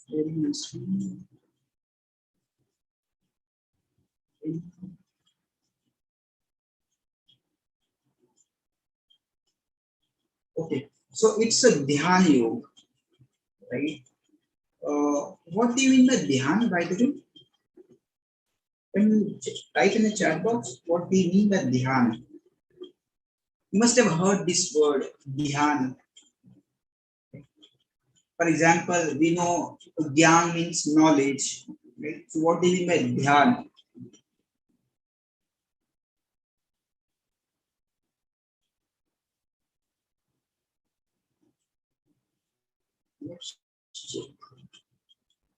Very nice. Okay, so it's a Dhyan Yoga, right? What do you mean by Dhyan, by the way? Can you type in the chat box what do you mean by Dhyan? You must have heard this word, Dhyan. For example, we know Gyan means knowledge, right? So what do you mean by Dhyan?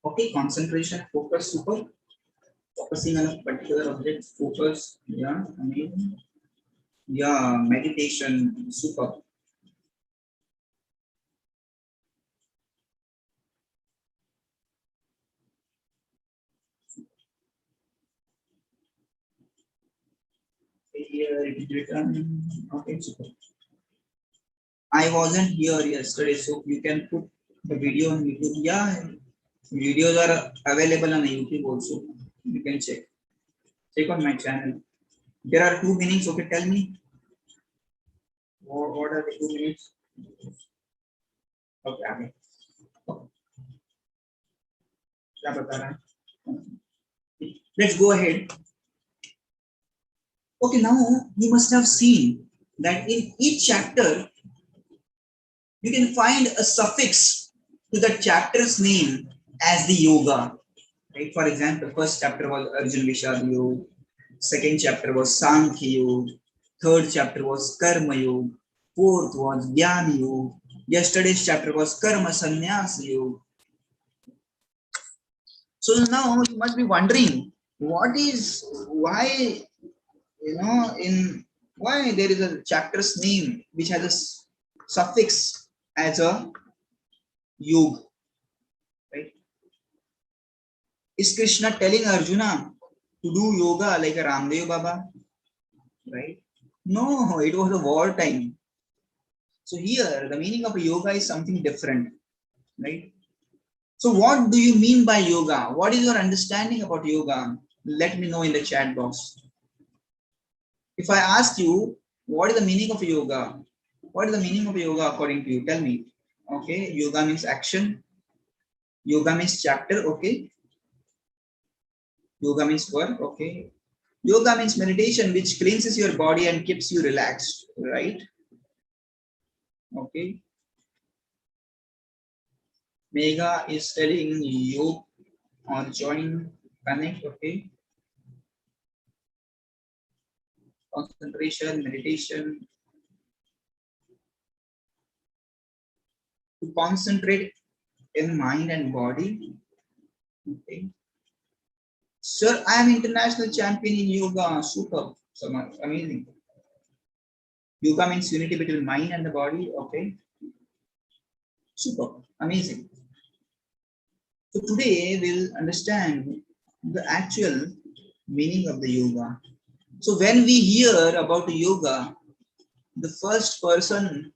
Okay, concentration, focus, super. Focusing on a particular object, focus, yeah, I mean, yeah, meditation, super. Here it is written, okay, super. I wasn't here yesterday, so you can put the video on YouTube. Yeah, videos are available on YouTube also. You can check. Check on my channel. There are two meanings. Okay, tell me. What are the two meanings? Okay, okay. क्या बता रहा है? Let's go ahead. Okay, now you must have seen that in each chapter you can find a suffix to the chapter's name as the yoga. Right? For example, first chapter was Arjun Vishad Yoga, second chapter was Sankhya Yoga, third chapter was Karma Yoga, fourth was Jnana Yoga, yesterday's chapter was Karma Sannyas Yoga. So now you must be wondering why in why there is a chapter's name which has a suffix as a yoga, right? Is Krishna telling Arjuna to do yoga like a Ramdev Baba, right? No, it was a war time. So here the meaning of yoga is something different, right? So what do you mean by yoga? What is your understanding about yoga? Let me know in the chat box. If I ask you what is the meaning of yoga, what is the meaning of yoga according to you? Tell me. Okay, yoga means action. Yoga means chapter. Okay, yoga means work. Okay, yoga means meditation, which cleanses your body and keeps you relaxed. Right? Okay. Mega is telling yoga or join, connect. Okay, concentration, meditation, to concentrate in mind and body. Okay. Sir, I am international champion in yoga. Super. So much amazing. Yoga means unity between mind and the body. Okay. Super. Amazing. So today we'll understand the actual meaning of the yoga. So when we hear about yoga, the first person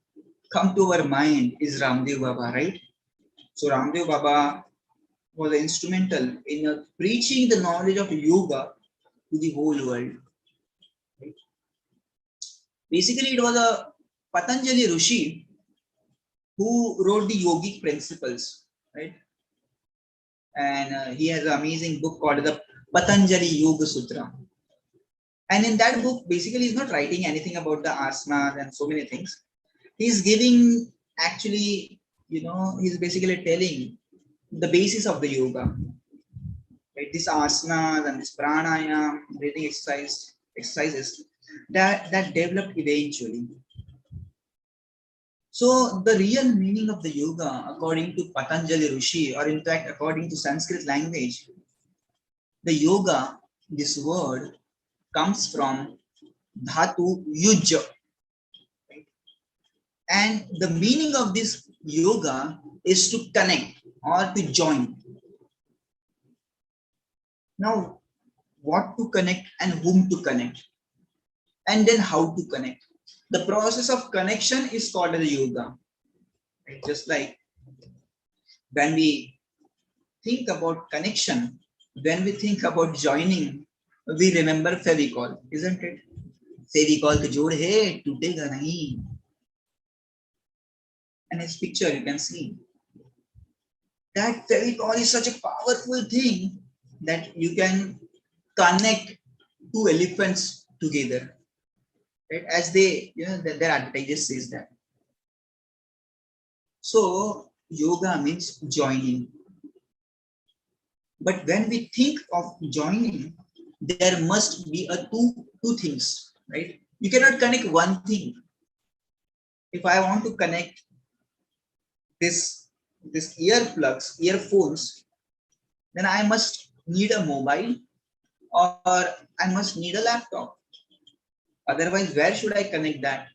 come to our mind is Ramdev Baba, right? So Ramdev Baba was instrumental in preaching the knowledge of yoga to the whole world. Right? Basically, it was a Patanjali Rishi who wrote the yogic principles, right? And he has an amazing book called the Patanjali Yoga Sutra. And in that book, basically, he's not writing anything about the asanas and so many things. He's giving actually, he's basically telling the basis of the yoga, right? This asanas and this pranayam, breathing exercises that developed eventually. So the real meaning of the yoga, according to Patanjali Rishi, or in fact according to Sanskrit language, the yoga, this word, comes from dhatu yuj, right? And the meaning of this yoga is to connect or to join. Now, what to connect and whom to connect, and then how to connect. The process of connection is called as yoga. Right? Just like when we think about connection, when we think about joining, we remember Fevicol, isn't it? Fevicol के जोड़ है टूटेगा नहीं. And his picture you can see that Fevicol is such a powerful thing that you can connect two elephants together. Right? As they, their advertisers says that. So yoga means joining. But when we think of joining, there must be a two things, right? You cannot connect one thing. If I want to connect this earphones, then I must need a mobile or I must need a laptop. Otherwise, where should I connect that?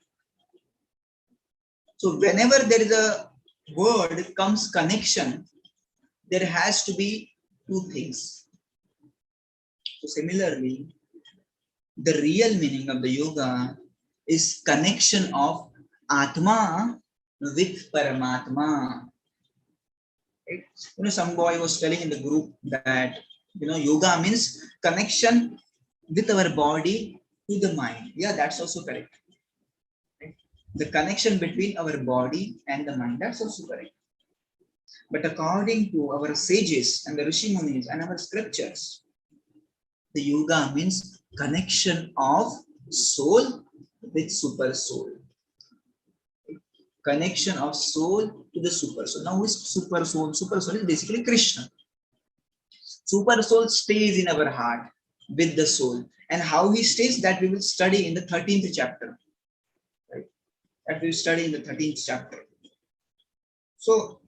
So whenever there is a word comes connection, there has to be two things. So similarly, the real meaning of the yoga is connection of Atma with Paramatma. Right? Some boy was telling in the group that yoga means connection with our body to the mind. Yeah, that's also correct. Right? The connection between our body and the mind. That's also correct. But according to our sages and the Rishi Munis and our scriptures, the yoga means connection of soul with super soul. Connection of soul to the super soul. Now, who is super soul? Super soul is basically Krishna. Super soul stays in our heart with the soul. And how he stays, that we will study in the 13th chapter. Right? That we will study in the 13th chapter. So,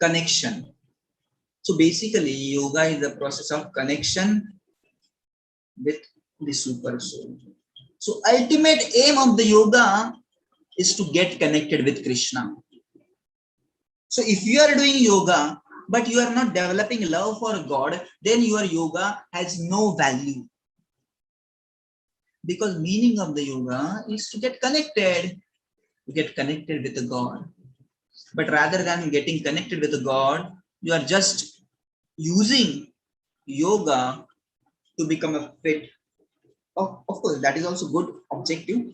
connection. So basically, yoga is the process of connection with the super soul. So ultimate aim of the yoga is to get connected with Krishna. So if you are doing yoga, but you are not developing love for God, then your yoga has no value. Because meaning of the yoga is to get connected with the God. But rather than getting connected with the God, you are just using yoga to become a fit. Of course, that is also good objective.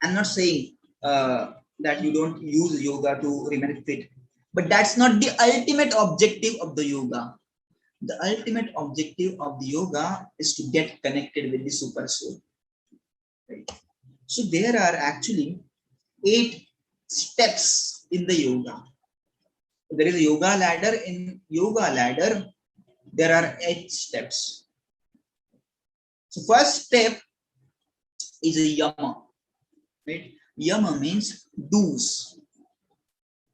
I'm not saying that you don't use yoga to remain fit, but that's not the ultimate objective of the yoga. The ultimate objective of the yoga is to get connected with the super soul. Right? So there are actually 8 steps in the yoga. There is a yoga ladder. In yoga ladder, there are 8 steps. So first step is a yama. Right? Yama means do's.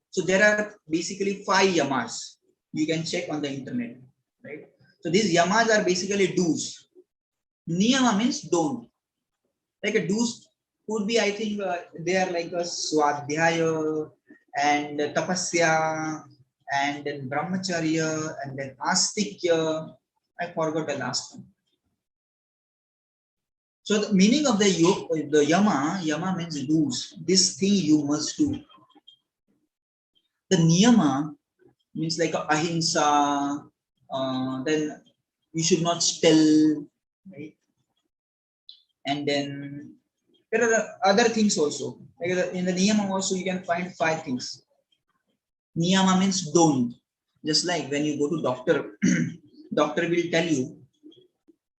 So there are basically 5 yamas. You can check on the internet. Right? So these yamas are basically do's. Niyama means don't. Like a do's could be, I think, they are like a swadhyaya and tapasya and then brahmacharya and then astikya. I forgot the last one. So the meaning of the yama means do's. This thing you must do. The niyama means like a ahimsa. Then you should not steal, right? And then there are other things also. Like in the niyama also you can find 5 things. Niyama means don't. Just like when you go to doctor, doctor will tell you,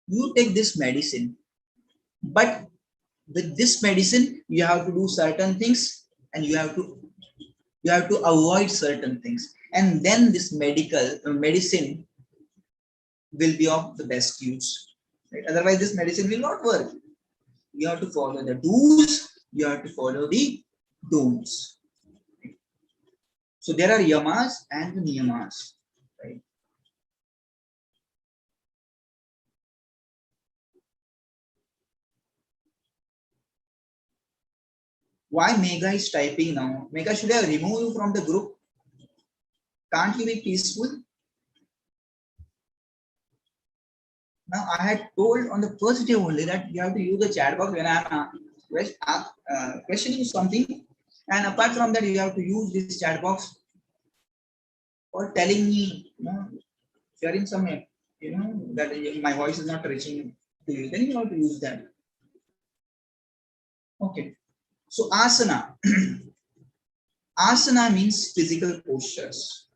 you take this medicine, but with this medicine you have to do certain things and you have to avoid certain things, and then this medicine will be of the best use. Right? Otherwise, this medicine will not work. You have to follow the do's, you have to follow the don'ts. Right? So there are yamas and the niyamas. Right? Why Mega is typing now? Mega, should I remove you from the group? Can't you be peaceful? Now I had told on the first day only that you have to use the chat box when I am questioning something. And apart from that, you have to use this chat box for telling me, sharing some, that my voice is not reaching to you. Then you have to use that. Okay. So asana. Asana means physical postures.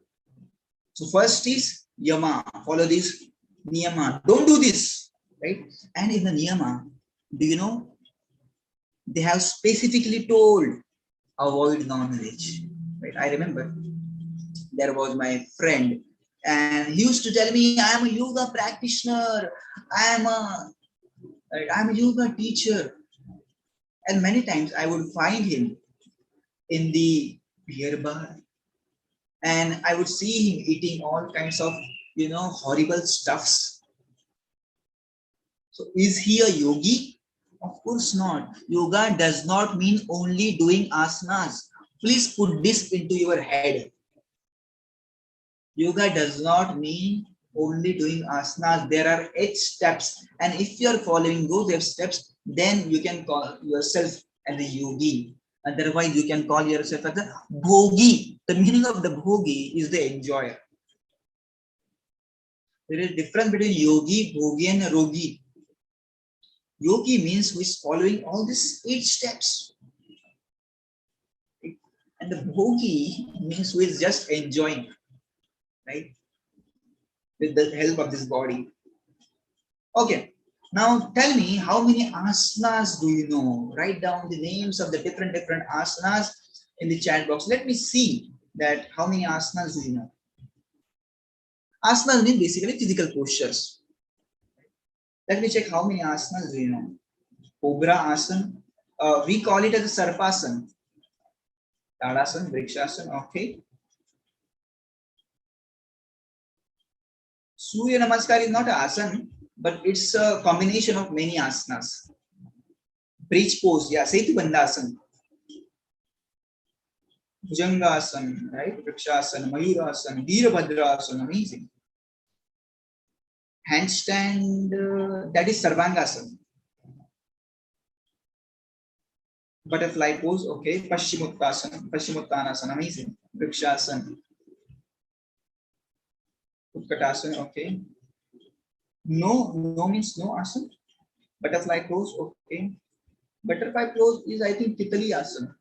So first is yama. Follow this niyama. Don't do this, right? And in the niyama, do you know they have specifically told avoid non-veg. Right? I remember there was my friend, and he used to tell me, "I am a yoga practitioner. I am a I'm a yoga teacher." And many times I would find him in the beer bar, and I would see him eating all kinds of horrible stuffs. So is he a yogi? Of course not. Yoga does not mean only doing asanas. Please put this into your head. Yoga does not mean only doing asanas. There are 8 steps, and if you are following those 8 steps, then you can call yourself as a yogi. Otherwise, you can call yourself as a bhogi. The meaning of the bhogi is the enjoyer. There is a difference between yogi, bhogi, and rogi. Yogi means who is following all these 8 steps. And the bhogi means who is just enjoying, right? With the help of this body. Okay. Now tell me, how many asanas do you know? Write down the names of the different asanas in the chat box. Let me see that how many asanas do you know? Asanas mean basically physical postures. Let me check how many asanas do you know? Cobra asana. We call it as a sarpasana. Tadasana, vrikshasana, okay. Surya Namaskar is not an asana, but it's a combination of many asanas. Bridge pose, yeah, Setubandhasana. Bhujangasana, right? Vrikshasana, Mayurasana, Veerabhadrasana, amazing. Handstand, that is Sarvangasana. Butterfly pose, okay. Paschimottanasana, amazing. Vrikshasana. Utkatasana, okay. No means no asana. Butterfly pose, okay. Butterfly pose is, I think, Titali asana.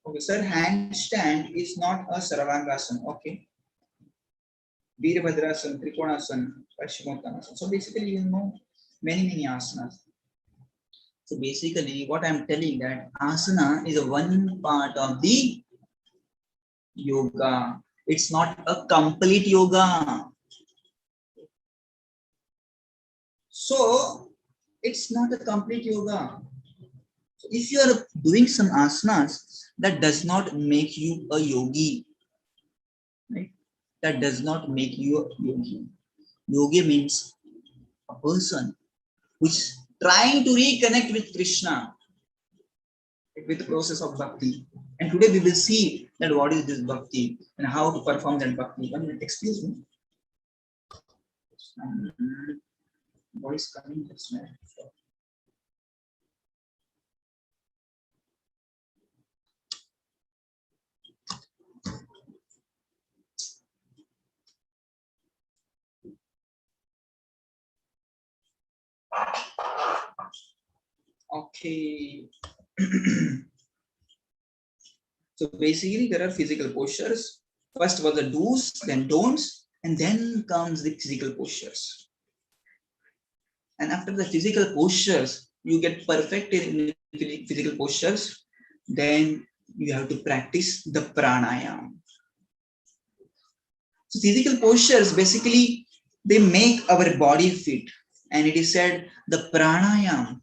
Okay, sir, handstand is not a Sarvangasana, okay. Veerabhadrasana, Trikonasana, Paschimottanasana. So basically, you know many asanas. So basically, what I'm telling that asana is a one part of the yoga. It's not a complete yoga. So it's not a complete yoga. So if you are doing some asanas, that does not make you a yogi. Right? That does not make you a yogi. Yogi means a person which is trying to reconnect with Krishna with the process of bhakti. And today we will see that what is this bhakti and how to perform that bhakti. 1 minute, excuse me. Voice coming this way. Okay. So basically there are physical postures. First was the do's, then don'ts, and then comes the physical postures. And after the physical postures, you get perfect in physical postures, then you have to practice the pranayama. So physical postures basically they make our body fit, and it is said the pranayama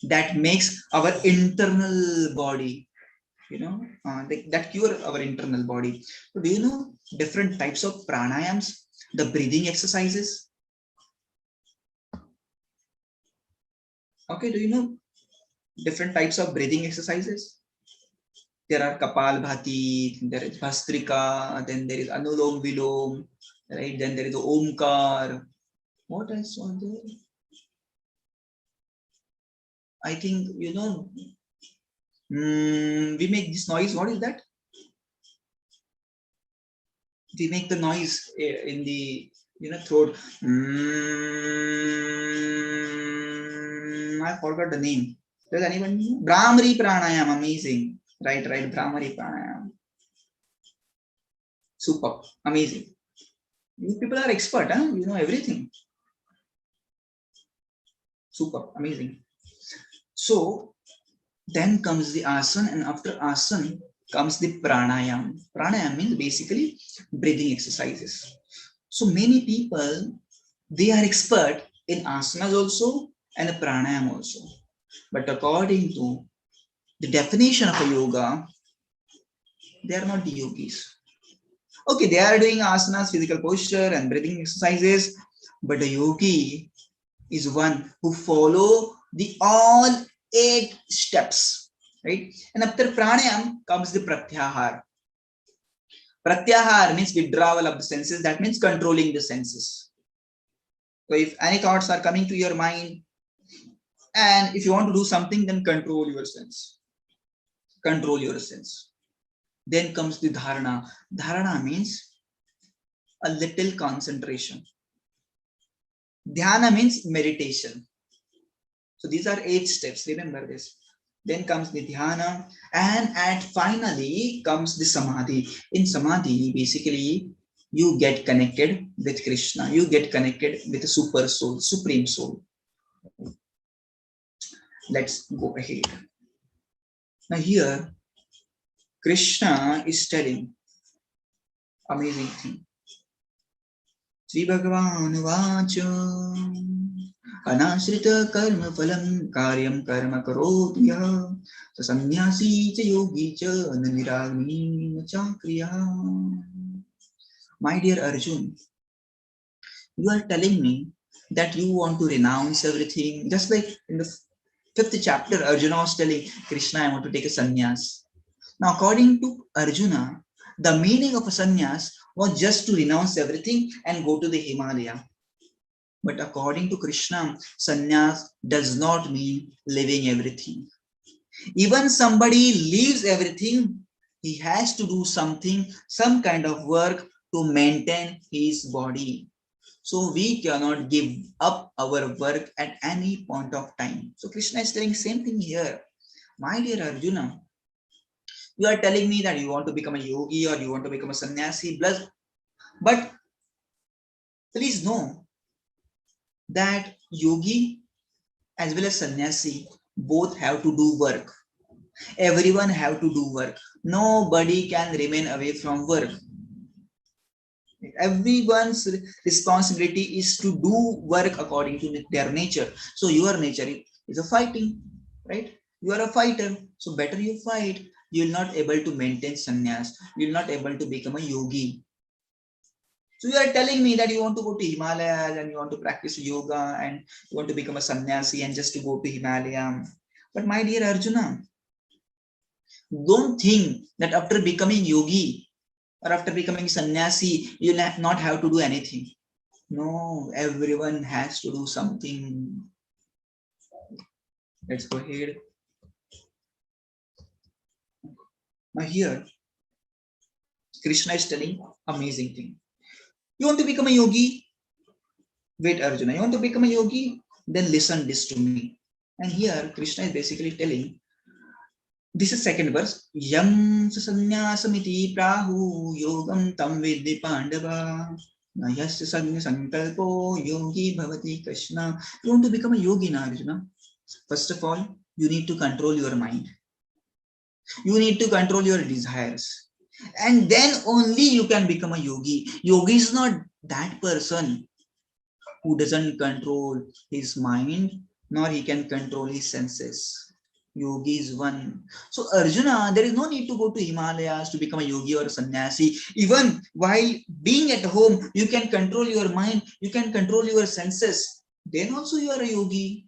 that makes our internal body, that cure our internal body. So do you know different types of pranayams, the breathing exercises? Okay, do you know different types of breathing exercises? There are Kapalbhati, there is Bhastrika, then there is Anulom Vilom, right? Then there is the Omkar. What else was there? I think, We make this noise. What is that? We make the noise in the throat. I forgot the name. Does anyone know? Brahmari pranayam, amazing. Right, Brahmari pranayam. Super, amazing. You people are expert, huh? You know everything. Super, amazing. So then comes the asana, and after asana comes the pranayam. Pranayam means basically breathing exercises. So many people, they are expert in asanas also and the pranayam also. But according to the definition of a yoga, they are not the yogis. Okay, they are doing asanas, physical posture and breathing exercises, but the yogi is one who follow the all 8 steps, right? And after pranayam comes the pratyahar. Pratyahar means withdrawal of the senses. That means controlling the senses. So if any thoughts are coming to your mind, and if you want to do something, then control your sense. Control your sense. Then comes the dharana. Dharana means a little concentration. Dhyana means meditation. So these are 8 steps. Remember this. Then comes the dhyana, and at finally comes the samadhi. In samadhi, basically, you get connected with Krishna. You get connected with the super soul, supreme soul. Let's go ahead. Now here, Krishna is telling amazing thing. Sri Bhagavan Vacha Anashrita karma phalam karyam karma karoti yaha sannyasi cha yogi cha niragni chakriya. My dear Arjun, you are telling me that you want to renounce everything, just like in the 5th chapter, Arjuna was telling Krishna, I want to take a sannyas. Now, according to Arjuna, the meaning of a sannyas was just to renounce everything and go to the Himalaya. But according to Krishna, sannyas does not mean leaving everything. Even somebody leaves everything, he has to do something, some kind of work to maintain his body. So we cannot give up our work at any point of time. So Krishna is telling same thing here. My dear Arjuna, you are telling me that you want to become a yogi or you want to become a sannyasi, but please know that yogi as well as sannyasi both have to do work. Everyone have to do work. Nobody can remain away from work. Everyone's responsibility is to do work according to their nature. So your nature is a fighting, right? You are a fighter, so better you fight. You will not able to maintain sannyas. You will not able to become a yogi. So you are telling me that you want to go to Himalayas and you want to practice yoga and you want to become a sannyasi and just to go to Himalaya. But my dear Arjuna, don't think that after becoming yogi or after becoming sannyasi, you'll not have to do anything. No, everyone has to do something. Let's go ahead. Now here, Krishna is telling amazing thing. You want to become a yogi? Wait, Arjuna, you want to become a yogi? Then listen this to me. And here, Krishna is basically telling, this is second verse. Yam sanyasamiti prahu yogam tam vidhi pandava. Nayasya sanya sankalpo yogi bhavati Krishna. You want to become a yogi now, Arjuna? First of all, you need to control your mind. You need to control your desires. And then only you can become a yogi. Yogi is not that person who doesn't control his mind, nor he can control his senses. Yogi is one. So Arjuna, there is no need to go to Himalayas to become a yogi or a sannyasi. Even while being at home, you can control your mind, you can control your senses. Then also you are a yogi.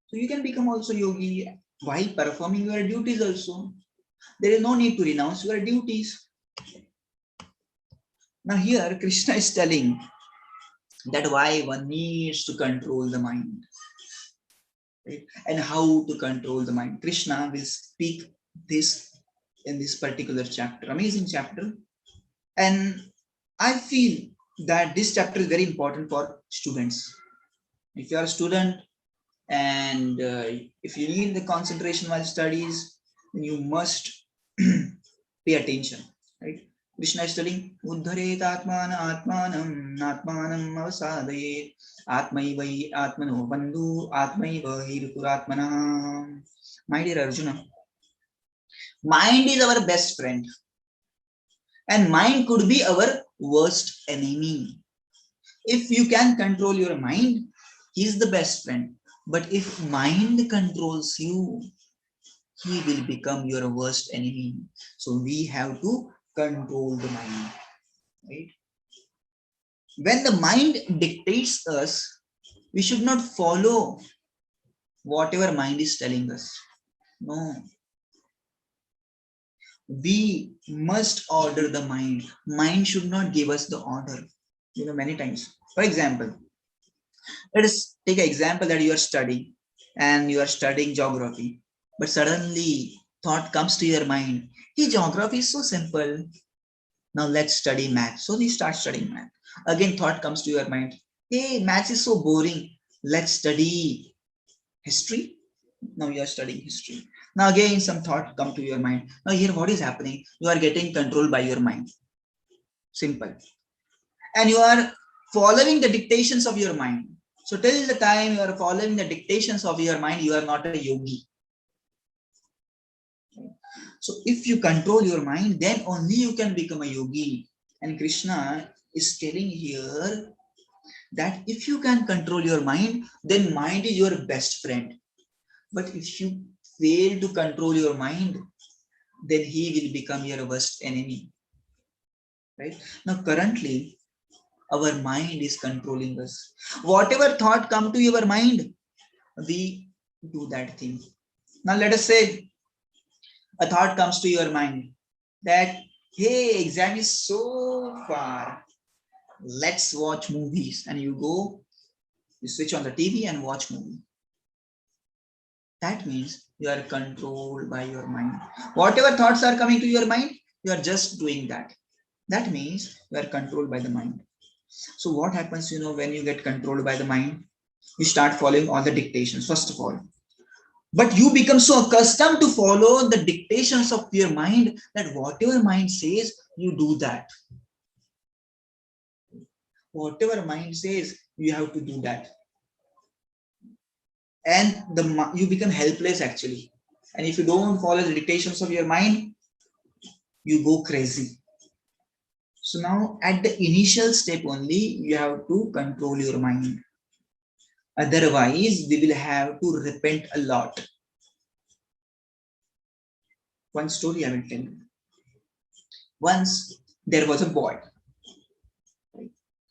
So you can become also yogi while performing your duties also. There is no need to renounce your duties. Now here Krishna is telling that why one needs to control the mind. right? And how to control the mind. Krishna will speak this in this particular chapter, amazing chapter. And I feel that this chapter is very important for students. If you are a student and if you need the concentration while studies, then you must pay attention, right? Krishna is telling, Uddharet Atmana Atmanam Atmanam Avasadayet Atmaiva Atmano Bandhu Atmaiva Hirituratmana. My dear Arjuna, mind is our best friend, and mind could be our worst enemy. If you can control your mind, he is the best friend. But if mind controls you, he will become your worst enemy. So we have to control the mind, right? When the mind dictates us, we should not follow whatever mind is telling us. No, we must order the mind. Mind should not give us the order. Many times. For example, let us take an example that you are studying and you are studying geography, but suddenly thought comes to your mind, hey, geography is so simple. Now let's study math. So you start studying math. Again, thought comes to your mind, hey, math is so boring. Let's study history. Now you are studying history. Now again, some thought come to your mind. Now here, what is happening? You are getting controlled by your mind. Simple. And you are following the dictations of your mind. So till the time you are following the dictations of your mind, you are not a yogi. So if you control your mind, then only you can become a yogi. And Krishna is telling here that if you can control your mind, then mind is your best friend. But if you fail to control your mind, then he will become your worst enemy. Right? Now currently, our mind is controlling us. Whatever thought come to your mind, we do that thing. Now let us say a thought comes to your mind that, hey, exam is so far. Let's watch movies. And you go, you switch on the TV and watch movie. That means you are controlled by your mind. Whatever thoughts are coming to your mind, you are just doing that. That means you are controlled by the mind. So what happens, when you get controlled by the mind, you start following all the dictations, first of all. But you become so accustomed to follow the dictations of your mind that whatever mind says, you do that. Whatever mind says, you have to do that. And you become helpless actually. And if you don't follow the dictations of your mind, you go crazy. So now at the initial step only, you have to control your mind. Otherwise, we will have to repent a lot. One story I will tell you. Once there was a boy, right?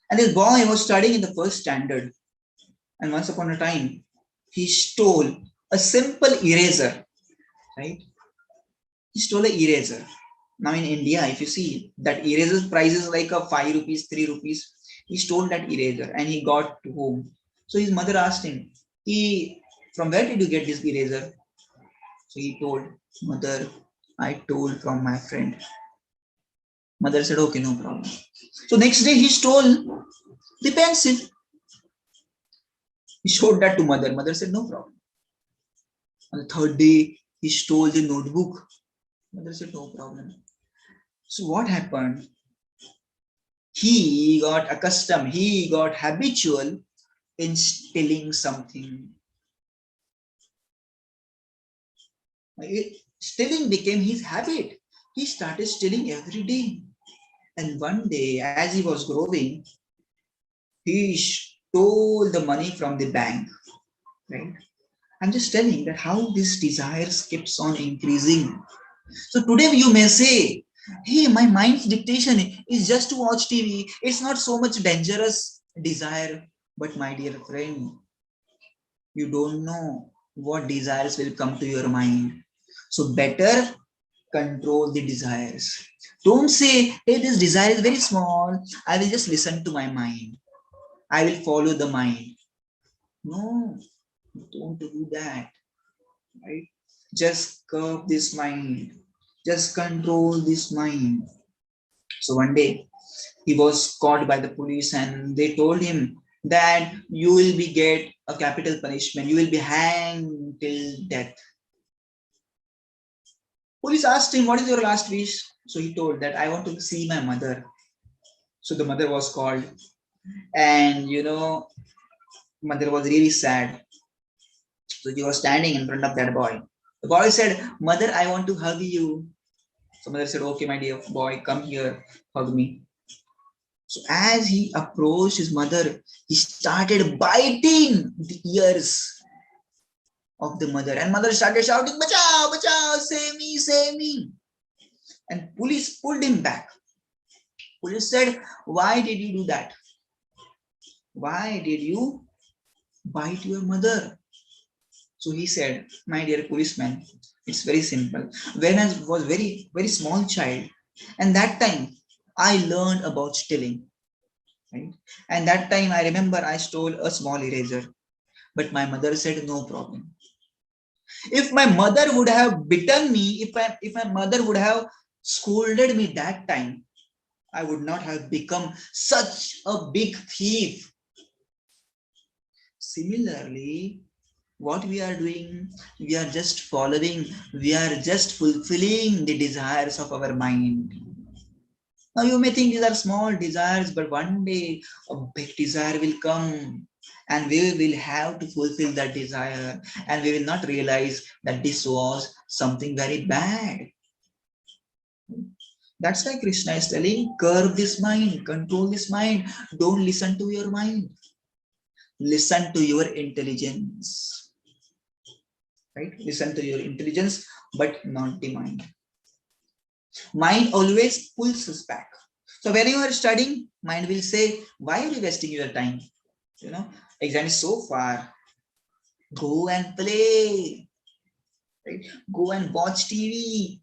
And this boy was studying in the first standard. And once upon a time, he stole a simple eraser, right? He stole an eraser. Now in India, if you see that eraser's price is like a 5 rupees, 3 rupees. He stole that eraser and he got to home. So his mother asked him, from where did you get this eraser? So he told, mother, I told from my friend. Mother said, okay, no problem. So next day he stole the pencil. He showed that to mother. Mother said, no problem. On the third day, he stole the notebook. Mother said, no problem. So what happened? He got accustomed, he got habitual in stealing something. Stealing became his habit. He started stealing every day. And one day, as he was growing, he stole the money from the bank. Right? I'm just telling that how this desire keeps on increasing. So today you may say, hey, my mind's dictation is just to watch TV. It's not so much dangerous desire. But my dear friend, you don't know what desires will come to your mind. So better control the desires. Don't say, hey, this desire is very small. I will just listen to my mind. I will follow the mind. No. Don't do that, right? Just curb this mind. Just control this mind. So one day he was caught by the police and they told him that you will be get a capital punishment. You will be hanged till death. Police asked him, what is your last wish? So he told that I want to see my mother. So the mother was called, and mother was really sad. So he was standing in front of that boy. The boy said, Mother, I want to hug you. So mother said, okay, my dear boy, come here, hug me. So as he approached his mother, he started biting the ears of the mother. And mother started shouting, Bachao, Bachao, save me, save me. And police pulled him back. Police said, why did you do that? Why did you bite your mother? So he said, my dear policeman, it's very simple. When I was very, very small child, and that time I learned about stealing. Right? And that time I remember I stole a small eraser. But my mother said, no problem. If my mother would have bitten me, if my mother would have scolded me that time, I would not have become such a big thief. Similarly, what we are doing, we are just following, we are just fulfilling the desires of our mind. Now you may think these are small desires, but one day a big desire will come and we will have to fulfill that desire, and we will not realize that this was something very bad. That's why Krishna is telling, curb this mind, control this mind, don't listen to your mind. Listen to your intelligence. Right? Listen to your intelligence, but not the mind. Mind always pulls us back. So when you are studying, mind will say, why are you wasting your time? Exam is so far. Go and play. Right? Go and watch TV.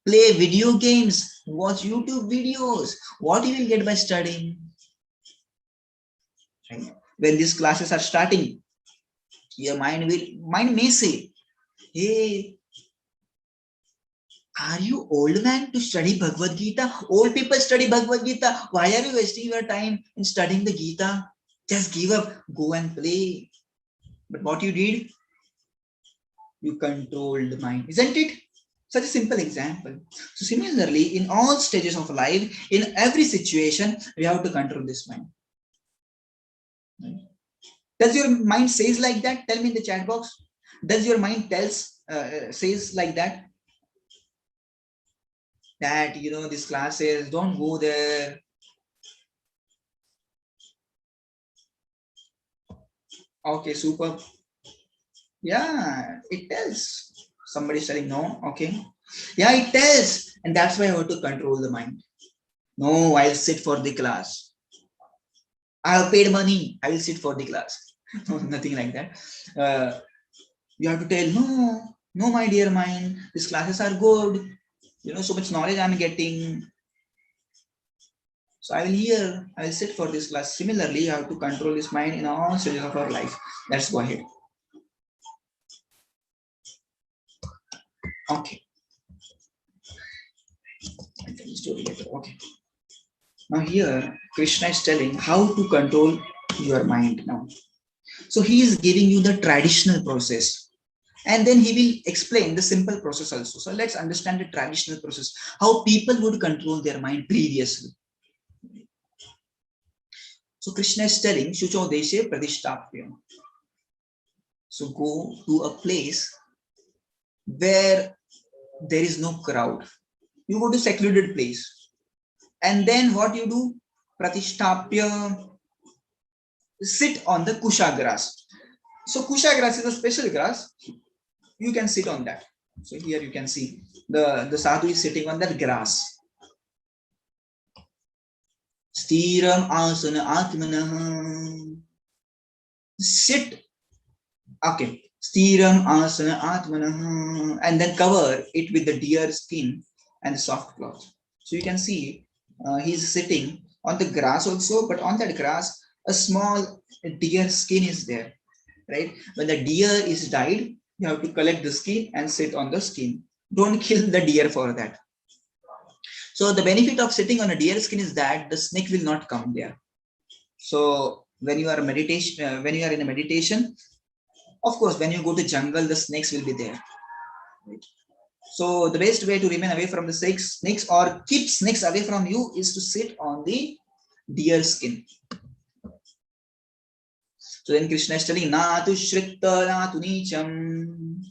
Play video games. Watch YouTube videos. What you will get by studying? Right? When these classes are starting, your mind may say, hey, are you old man to study Bhagavad Gita? Old people study Bhagavad Gita. Why are you wasting your time in studying the Gita? Just give up. Go and play. But what you did? You controlled the mind. Isn't it? Such a simple example. So similarly, in all stages of life, in every situation, we have to control this mind. Right? Does your mind says like that? Tell me in the chat box. Does your mind says like that? That this class says don't go there. Okay, super. Yeah, it tells. Somebody's telling no. Okay. Yeah, it tells. And that's why I have to control the mind. No, I'll sit for the class. I have paid money. I will sit for the class. No, nothing like that. You have to tell, no, no, my dear mind, these classes are good. So much knowledge I'm getting. So I will sit for this class. Similarly, you have to control this mind in all stages of our life. Let's go ahead. Okay. I'll tell the story later. Okay. Now here, Krishna is telling how to control your mind now. So he is giving you the traditional process. And then he will explain the simple process also. So let's understand the traditional process, how people would control their mind previously. So Krishna is telling, Shucho Deshe Pradishtapya. So go to a place where there is no crowd. You go to secluded place. And then what you do? Pratishtapya, sit on the kusha grass. So kusha grass is a special grass. You can sit on that. So here you can see the sadhu is sitting on that grass. Stiram asana atmanah. Sit. Okay. Stiram asana atmanah. And then cover it with the deer skin and the soft cloth. So you can see he's sitting on the grass also, but on that grass, a small deer skin is there. right? When the deer is died, you have to collect the skin and sit on the skin. Don't kill the deer for that. So the benefit of sitting on a deer skin is that the snake will not come there. So when you are when you are in a meditation, of course, when you go to jungle, the snakes will be there. Right? So the best way to remain away from the snakes or keep snakes away from you is to sit on the deer skin. So then Krishna is telling, na tu shritta, na tu nicham.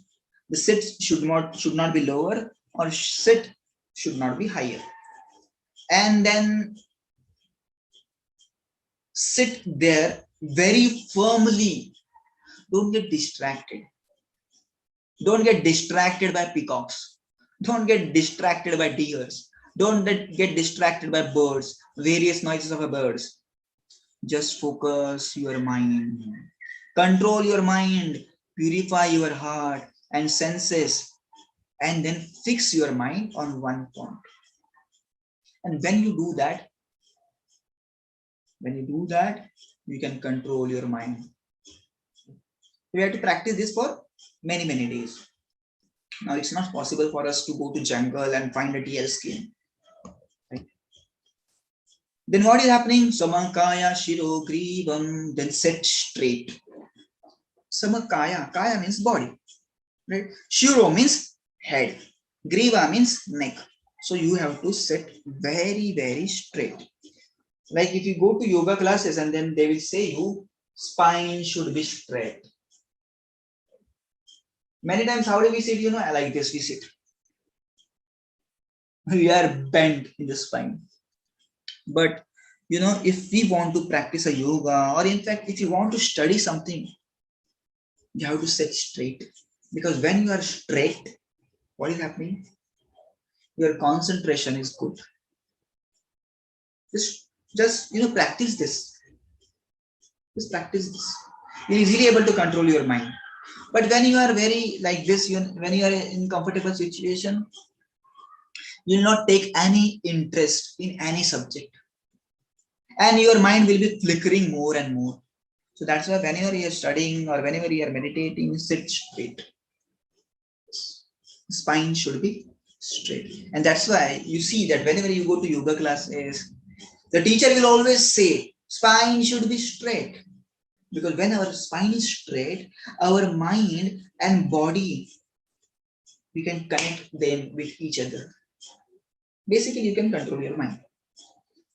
The sit should not be lower, or sit should not be higher. And then sit there very firmly. Don't get distracted. Don't get distracted by peacocks. Don't get distracted by deers. Don't get distracted by birds, various noises of birds. Just focus your mind. Control your mind. Purify your heart and senses. And then fix your mind on one point. And when you do that, you can control your mind. We have to practice this for many, many days. Now, it's not possible for us to go to jungle and find a deer skin. Right? Then what is happening? Samakaya shiro grivam, then set straight. Samakaya, kaya means body. Right? Shiro means head. Griva means neck. So you have to sit very, very straight. Like if you go to yoga classes and then they will say you, spine should be straight. Many times, how do we sit? Like this we sit. We are bent in the spine. But, if we want to practice a yoga, or in fact, if you want to study something, you have to sit straight. Because when you are straight, what is happening? Your concentration is good. Just practice this. Just practice this. You're easily able to control your mind. But when you are very like this, when you are in comfortable situation, you will not take any interest in any subject. And your mind will be flickering more and more. So that's why whenever you are studying or whenever you are meditating, sit straight. Spine should be straight. And that's why you see that whenever you go to yoga classes, the teacher will always say, spine should be straight. Because when our spine is straight, our mind and body, we can connect them with each other. Basically, you can control your mind.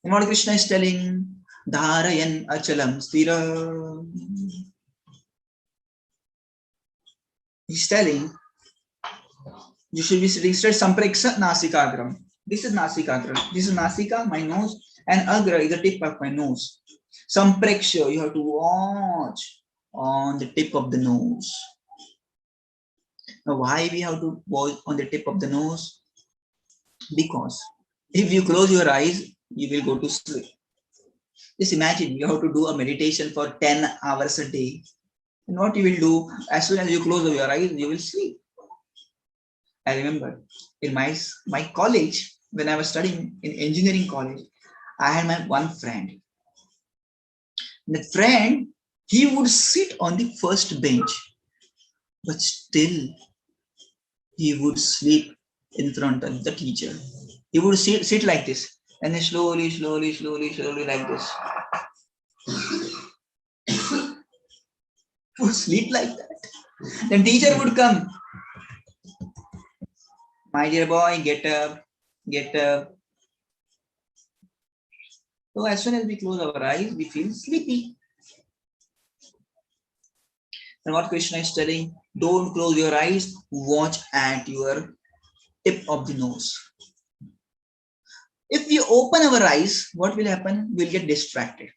And what Krishna is telling, Dharayan achalam stira. He's telling, you should be sitting straight, sampreksha nasikagram. This is nasikagram. This is nasika, my nose, and agra is the tip of my nose. Sampreksha, you have to watch on the tip of the nose. Now, why we have to watch on the tip of the nose? Because if you close your eyes, you will go to sleep. Just imagine you have to do a meditation for 10 hours a day. And what you will do, as soon as you close your eyes, you will sleep. I remember in my college, when I was studying in engineering college, I had my one friend. That friend, he would sit on the first bench, but still he would sleep in front of the teacher. He would sit like this, and then slowly like this. He would sleep like that. Then teacher would come. My dear boy, get up, get up. So as soon as we close our eyes, we feel sleepy. And what Krishna is telling, don't close your eyes, watch at your tip of the nose. If we open our eyes, what will happen? We'll get distracted.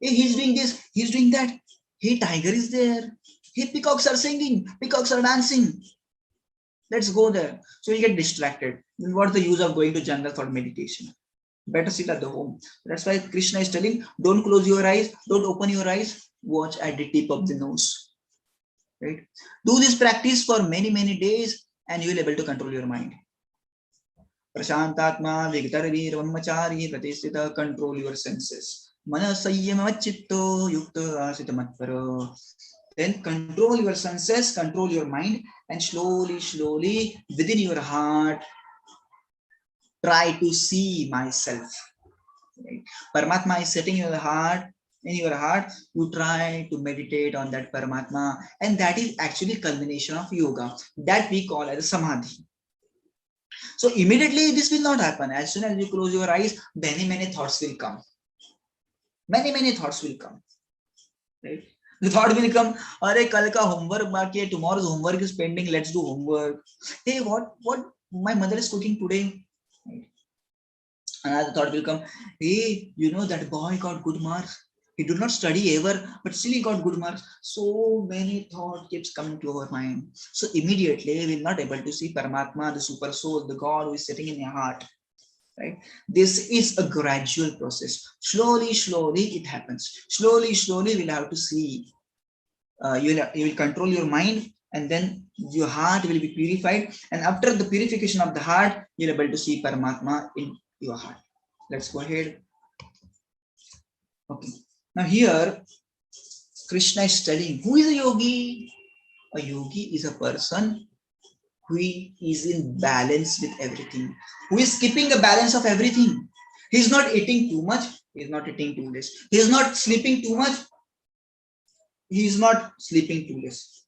Hey, he's doing this, he's doing that. Hey, tiger is there. Hey, peacocks are singing, peacocks are dancing. Let's go there. So we get distracted. Then what's the use of going to jungle for meditation? Better sit at the home. That's why Krishna is telling, don't close your eyes, don't open your eyes, watch at the tip of the nose. Right? Do this practice for many, many days and you will be able to control your mind. Prashantatma Vigtarvir Vamachari Pratisthita, control your senses. Mana Sayyama Chitto Yukta Asita Matpara. Then control your senses, control your mind, and slowly, slowly within your heart, try to see myself. Right? Paramatma is sitting in your heart. In your heart, you try to meditate on that Paramatma, and that is actually culmination of yoga that we call as samadhi. So immediately this will not happen. As soon as you close your eyes, many thoughts will come. Many thoughts will come. Right? The thought will come, "Arey, kal ka homework baki hai, tomorrow's homework is pending. Let's do homework. Hey, what my mother is cooking today." Right? Another thought will come, "Hey, you know that boy got good marks. He did not study ever, but still he got good marks." So many thoughts keeps coming to our mind. So immediately we will not able to see Paramatma, the super soul, the God who is sitting in your heart. Right? This is a gradual process. Slowly, slowly it happens. Slowly, slowly we'll have to see. You will control your mind, and then your heart will be purified. And after the purification of the heart, you're able to see Paramatma in your heart. Let's go ahead. Okay. Now here, Krishna is telling, who is a yogi? A yogi is a person who is in balance with everything, who is keeping a balance of everything. He's not eating too much, he's not eating too less. He's not sleeping too much, he's not sleeping too less.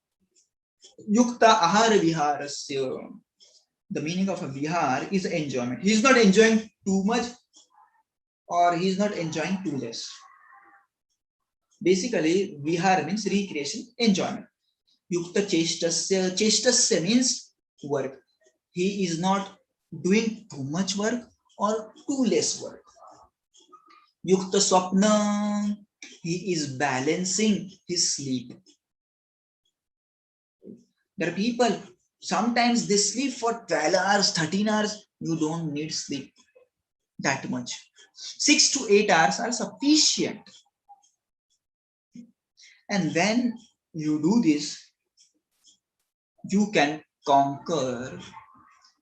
Yukta ahara viharasya. The meaning of a vihar is enjoyment. He's not enjoying too much or he's not enjoying too less. Basically, vihar means recreation, enjoyment. Yukta cheshtasya. Cheshtasya means work. He is not doing too much work or too less work. Yukta swapna. He is balancing his sleep. There are people, sometimes they sleep for 12 hours, 13 hours. You don't need sleep that much. 6 to 8 hours are sufficient. And when you do this, you can conquer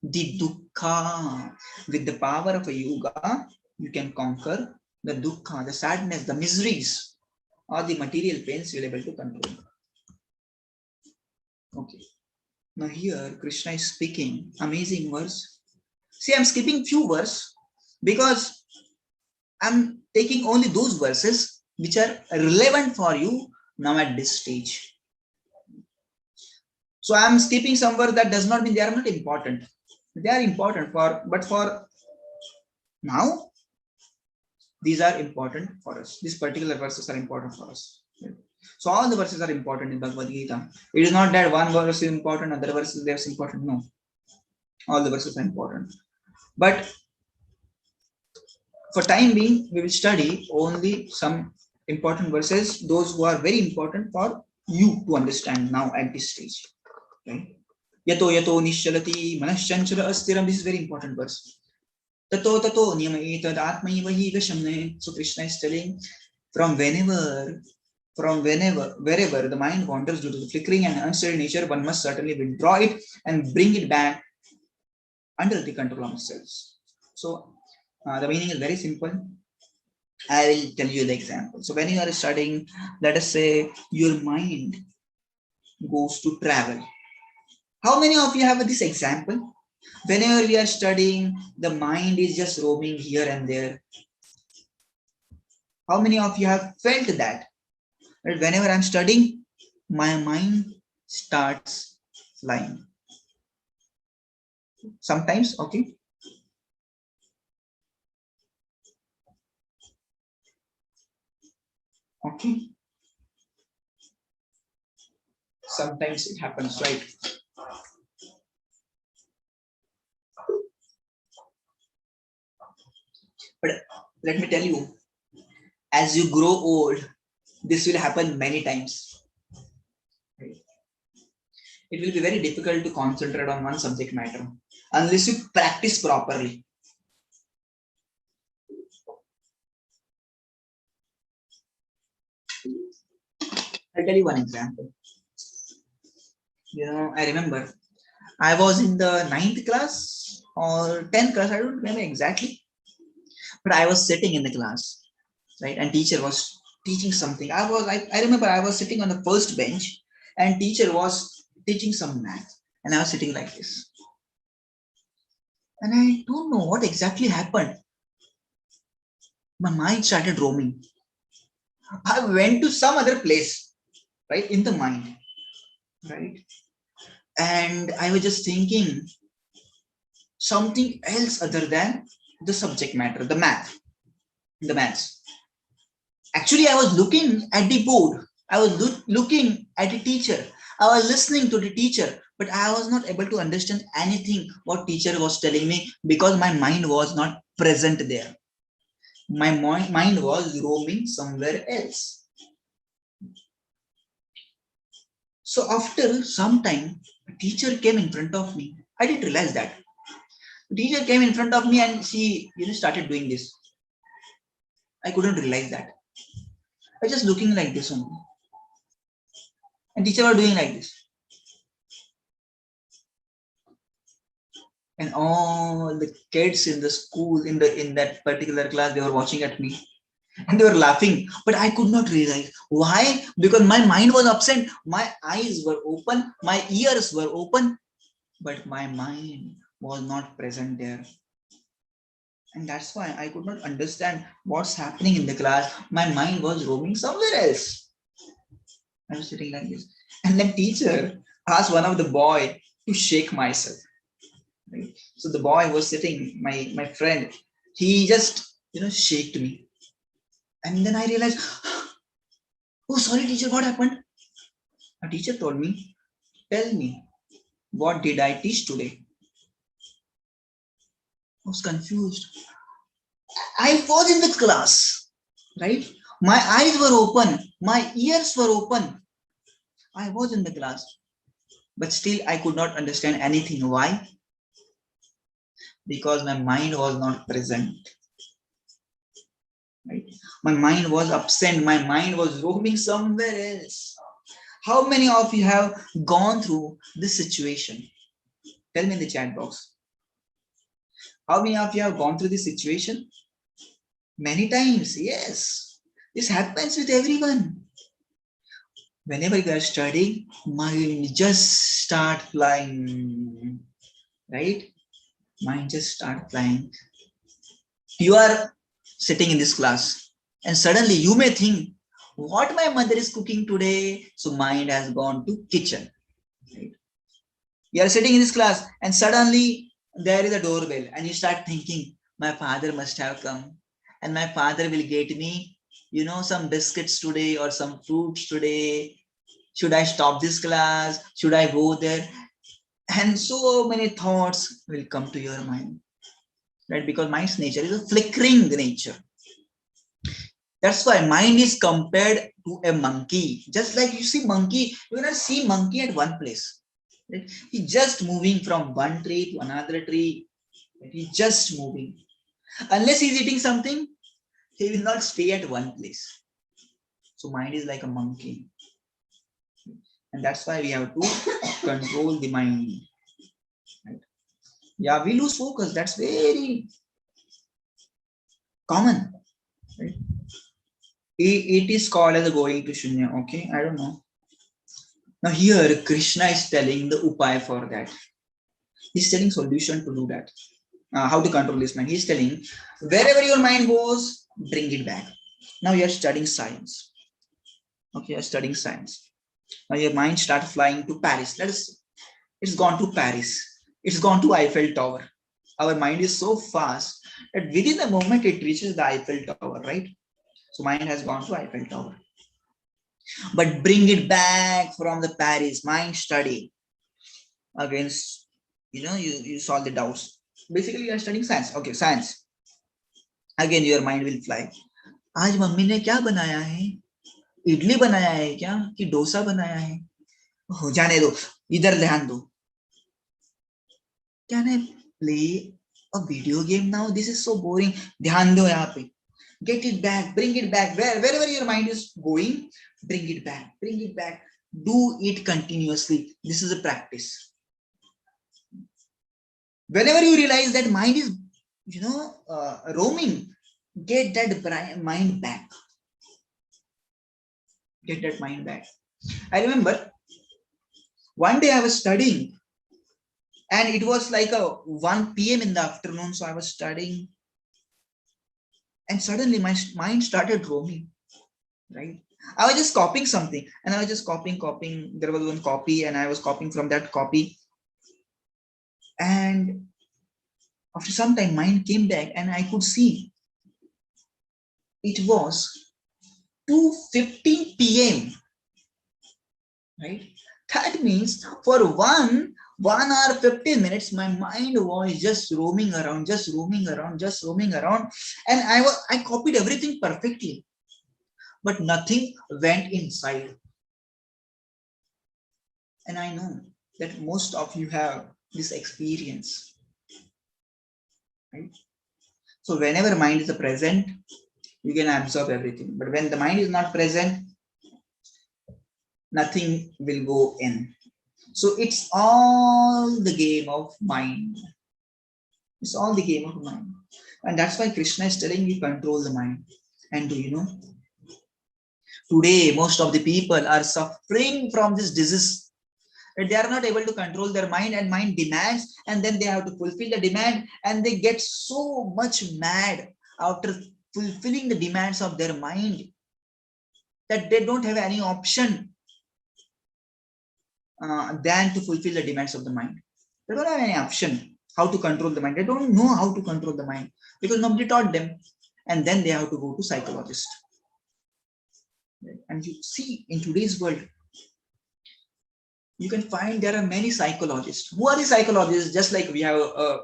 the dukkha. With the power of a yoga, you can conquer the dukkha, the sadness, the miseries, or the material pains you're able to control. Okay. Now here, Krishna is speaking amazing verse. See, I'm skipping few verses because I'm taking only those verses which are relevant for you now at this stage. So I'm skipping some verse that does not mean they are not important. They are important but for now, these are important for us. These particular verses are important for us. So all the verses are important in Bhagavad Gita. It is not that one verse is important, other verse is less important. No, all the verses are important. But for time being, we will study only some important verses, those who are very important for you to understand now at this stage. Okay? Yato yato nishalati manaschanchala astiram. This is very important verse. Tato tato niyamayetad atmaiva hi vashamne. So Krishna is telling, from wherever the mind wanders due to the flickering and unsteady nature, one must certainly withdraw it and bring it back under the control of themselves. So the meaning is very simple. I will tell you the example. So when you are studying, let us say your mind goes to travel. How many of you have this example? Whenever we are studying, the mind is just roaming here and there. How many of you have felt that? That whenever I'm studying, my mind starts flying. Sometimes, okay. Okay. Sometimes it happens, right? But let me tell you, as you grow old, this will happen many times. Right? It will be very difficult to concentrate on one subject matter unless you practice properly. I'll tell you one example. I remember I was in the 9th class or 10th class, I don't remember exactly, but I was sitting in the class, right? And teacher was teaching something. I remember I was sitting on the first bench and teacher was teaching some math and I was sitting like this. And I don't know what exactly happened. My mind started roaming. I went to some other place, right, in the mind, right? And I was just thinking something else other than the subject matter, the maths. Actually, I was looking at the board. I was looking at the teacher. I was listening to the teacher, but I was not able to understand anything what teacher was telling me because my mind was not present there. My mind was roaming somewhere else. So after some time, a teacher came in front of me. I didn't realize that. The teacher came in front of me and she, started doing this. I couldn't realize that. I was just looking like this only. And teacher was doing like this. And all the kids in the school, in that particular class, they were watching at me. And they were laughing. But I could not realize. Why? Because my mind was absent. My eyes were open. My ears were open. But my mind was not present there. And that's why I could not understand what's happening in the class. My mind was roaming somewhere else. I was sitting like this. And then teacher asked one of the boy to shake myself. Right? So the boy was sitting, my friend, he just, shaked me. And then I realized, oh, sorry, teacher, what happened? A teacher told me, tell me, what did I teach today? I was confused. I was in the class, right? My eyes were open, my ears were open. I was in the class, but still I could not understand anything. Why? Because my mind was not present. Right? My mind was absent. My mind was roaming somewhere else. How many of you have gone through this situation? Tell me in the chat box. How many of you have gone through this situation? Many times, yes. This happens with everyone. Whenever you are studying, mind just start flying, right? Mind just start flying. You are sitting in this class and suddenly you may think, what my mother is cooking today? So mind has gone to kitchen. Right? You are sitting in this class and suddenly there is a doorbell and you start thinking, my father must have come and my father will get me, some biscuits today or some fruits today. Should I stop this class? Should I go there? And so many thoughts will come to your mind, right? Because mind's nature is a flickering nature. That's why mind is compared to a monkey. Just like you see monkey, you cannot see monkey at one place. Right? He's just moving from one tree to another tree. He's just moving. Unless he's eating something, he will not stay at one place. So mind is like a monkey. And that's why we have to control the mind. Right? Yeah, we lose focus. That's very common. Right? It is called as going to shunya. Okay, I don't know. Now here Krishna is telling the upay for that. He's telling solution to do that. How to control this mind. He's telling wherever your mind goes, bring it back. Now you're studying science. Okay, you're studying science. Now your mind starts flying to Paris. Let us see. It's gone to Paris. It's gone to Eiffel Tower. Our mind is so fast that within a moment it reaches the Eiffel Tower, right? So mind has gone to Eiffel Tower. But bring it back from the Paris, mind study. Against, you solve the doubts. Basically, you are studying science. Okay, science. Again, your mind will fly. आज mummy ने क्या बनाया है? इडली बनाया है क्या कि डोसा बनाया है? हो जाने दो, इधर ध्यान दो. Can I play a video game now? This is so boring. ध्यान दो यहाँ पे. Get it back, bring it back. Wherever your mind is going, bring it back, bring it back. Do it continuously. This is a practice. Whenever you realize that mind is, roaming, get that mind back. get that mind back. I remember one day I was studying, and it was like a 1 p.m. in the afternoon. So I was studying, and suddenly my mind started roaming, right? I was just copying something, and I was just copying. There was one copy, and I was copying from that copy. And after some time, mind came back, and I could see it was 2:15 p.m. Right? That means for 1 hour 15 minutes, my mind was just roaming around, and I copied everything perfectly, but nothing went inside. And I know that most of you have this experience, right? So whenever mind is present, you can absorb everything. But when the mind is not present, nothing will go in. So it's all the game of mind. It's all the game of mind. And that's why Krishna is telling you control the mind. And do you know? Today, most of the people are suffering from this disease. They are not able to control their mind, and mind demands, and then they have to fulfill the demand, and they get so much mad after fulfilling the demands of their mind that they don't have any option than to fulfill the demands of the mind. They don't have any option how to control the mind. They don't know how to control the mind because nobody taught them. And then they have to go to psychologist. And you see in today's world, you can find there are many psychologists. Who are the psychologists? Just like we have a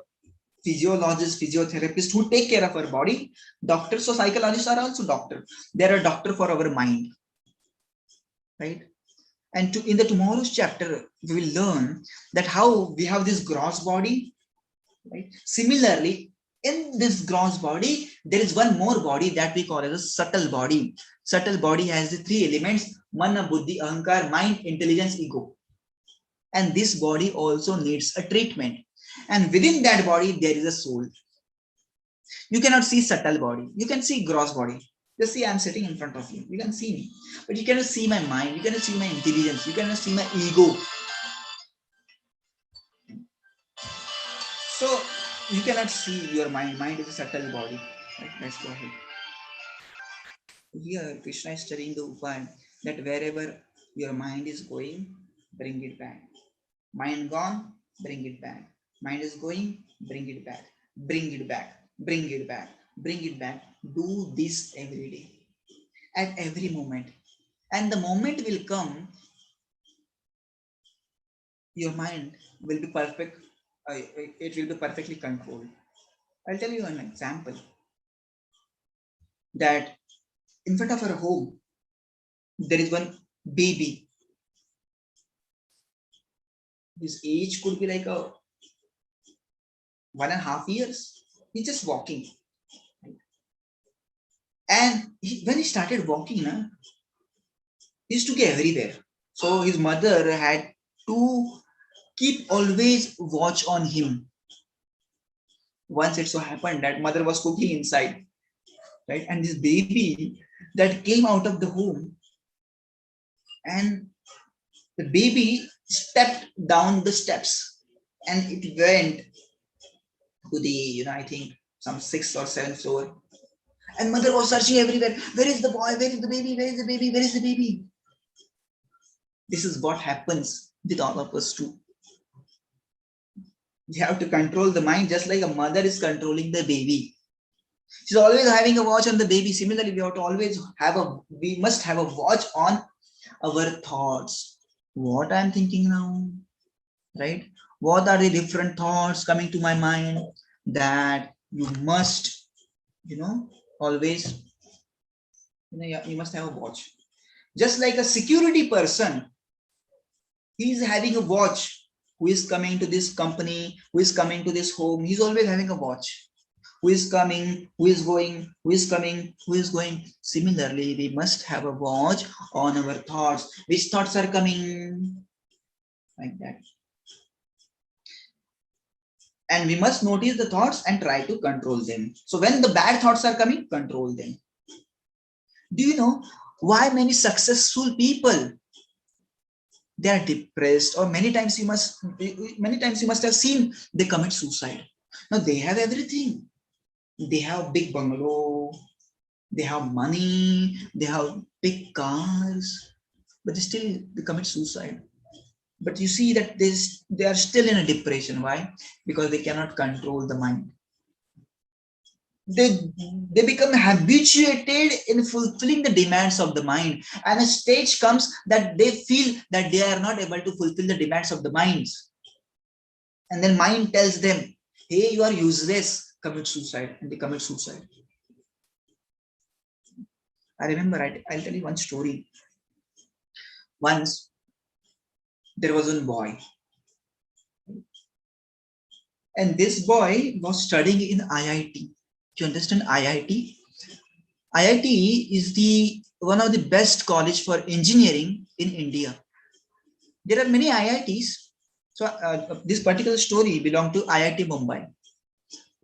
physiologist, physiotherapist who take care of our body, doctors. So psychologists are also doctor. They are a doctor for our mind, right? And in the tomorrow's chapter, we will learn that how we have this gross body, right? Similarly, in this gross body, there is one more body that we call as a subtle body. Subtle body has the three elements: mana, buddhi, ahankar, mind, intelligence, ego. And this body also needs a treatment. And within that body, there is a soul. You cannot see subtle body. You can see gross body. Just see, I'm sitting in front of you. You can see me. But you cannot see my mind. You cannot see my intelligence. You cannot see my ego. So you cannot see your mind. Mind is a subtle body. Right? Let's go ahead. Here, Krishna is telling the Upaya that wherever your mind is going, bring it back. Mind gone, bring it back. Mind is going, bring it back. Bring it back. Bring it back. Bring it back. Do this every day, at every moment. And the moment will come, your mind will be perfect. It will be perfectly controlled. I'll tell you an example that in front of our home, there is one baby. His age could be like a 1.5 years. He's just walking. And when he started walking, he used to go everywhere. So his mother had to keep always watch on him. Once it so happened that mother was cooking inside, right? And this baby that came out of the home, and the baby stepped down the steps, and it went to the, I think some 6th or 7th floor. And mother was searching everywhere. Where is the boy? Where is the baby? Where is the baby? Where is the baby? This is what happens with all of us too. You have to control the mind just like a mother is controlling the baby. She's always having a watch on the baby. Similarly, we must have a watch on our thoughts. What I'm thinking now, right? What are the different thoughts coming to my mind that you must, always, you must have a watch. Just like a security person, he is having a watch. Who is coming to this company? Who is coming to this home? He's always having a watch. Who is coming? Who is going? Who is coming? Who is going? Similarly, we must have a watch on our thoughts. Which thoughts are coming? Like that. And we must notice the thoughts and try to control them. So when the bad thoughts are coming, control them. Do you know Why many successful people, they are depressed, or many times you must have seen they commit suicide. Now they have everything. They have big bungalow, they have money, they have big cars, but they commit suicide. But you see that they are still in a depression. Why? Because they cannot control the mind. They, they become habituated in fulfilling the demands of the mind. And a stage comes that they feel that they are not able to fulfill the demands of the minds. And then mind tells them, hey, you are useless, commit suicide. And they commit suicide. I remember, I'll tell you one story. Once, there was one boy. And this boy was studying in IIT. Do you understand IIT? IIT is the one of the best college for engineering in India. There are many IITs. So this particular story belonged to IIT Mumbai.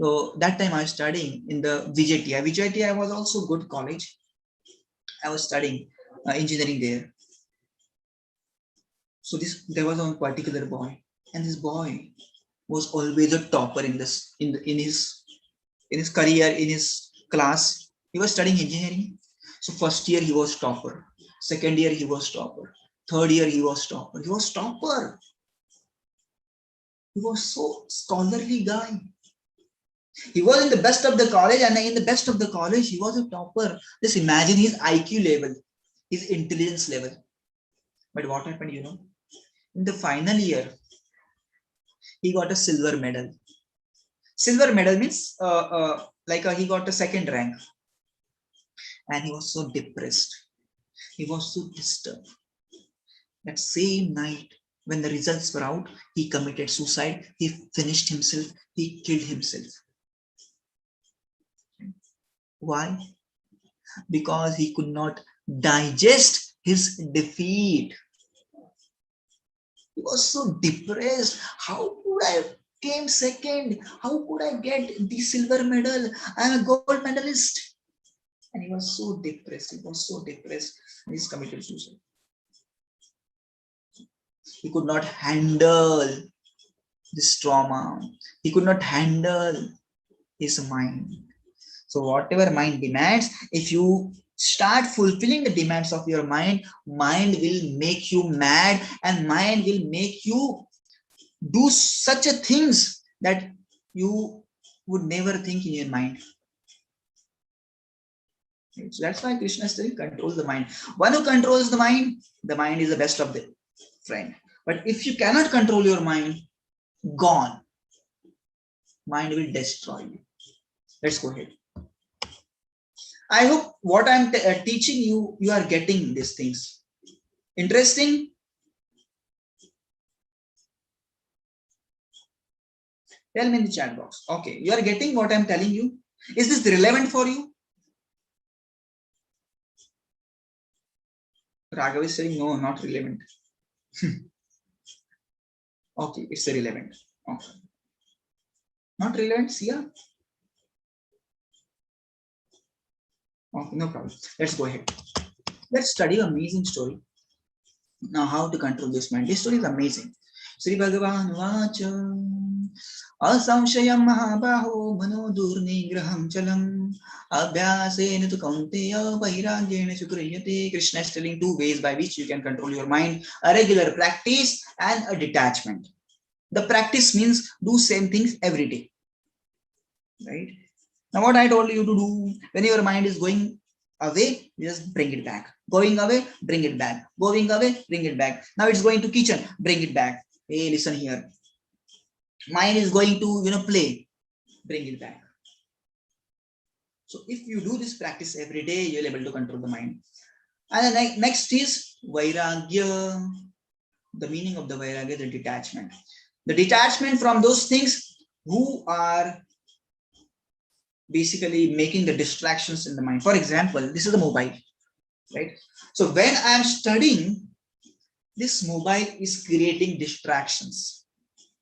So that time I was studying in the VJTI. VJTI was also good college. I was studying engineering there. So there was one particular boy, and this boy was always a topper in his career, in his class. He was studying engineering. So first year he was topper. Second year he was topper. Third year he was topper. He was topper. He was so scholarly guy. He was in the best of the college, and in the best of the college, he was a topper. Just imagine his IQ level, his intelligence level. But what happened, in the final year, he got a silver medal. Silver medal means he got a second rank. And he was so depressed. He was so disturbed. That same night, when the results were out, he committed suicide. He finished himself. He killed himself. Why? Because he could not digest his defeat. He was so depressed. How could I came second? How could I get the silver medal? I'm a gold medalist. And he was so depressed. He was so depressed. And he's committed suicide. He could not handle this trauma. He could not handle his mind. So whatever mind demands, if you start fulfilling the demands of your mind, mind will make you mad, and mind will make you do such a things that you would never think in your mind. So that's why Krishna still controls the mind. One who controls the mind is the best of the friend. But if you cannot control your mind, gone. Mind will destroy you. Let's go ahead. I hope what I'm teaching you, you are getting these things. Interesting? Tell me in the chat box. Okay, you are getting what I'm telling you. Is this relevant for you? Raghav is saying no, not relevant. Okay, it's irrelevant. Okay. Not relevant, Sia? Okay, no problem. Let's go ahead. Let's study an amazing story. Now, how to control this mind. This story is amazing. Sri Bhagavan Vacha Asamshayam Mahabaho Mano Durnigraham Chalam Abhyasena tu Kaunteya Vairagyena Chukriyate. Krishna is telling two ways by which you can control your mind: a regular practice and a detachment. The practice means do same things every day. Right? Now, what I told you to do, when your mind is going away, just bring it back. Going away, bring it back. Going away, bring it back. Now it's going to kitchen, bring it back. Hey, listen here. Mind is going to, play, bring it back. So if you do this practice every day, you'll be able to control the mind. And the next is Vairagya. The meaning of the Vairagya, the detachment. The detachment from those things who are basically making the distractions in the mind. For example, this is the mobile, right? So when I am studying, this mobile is creating distractions,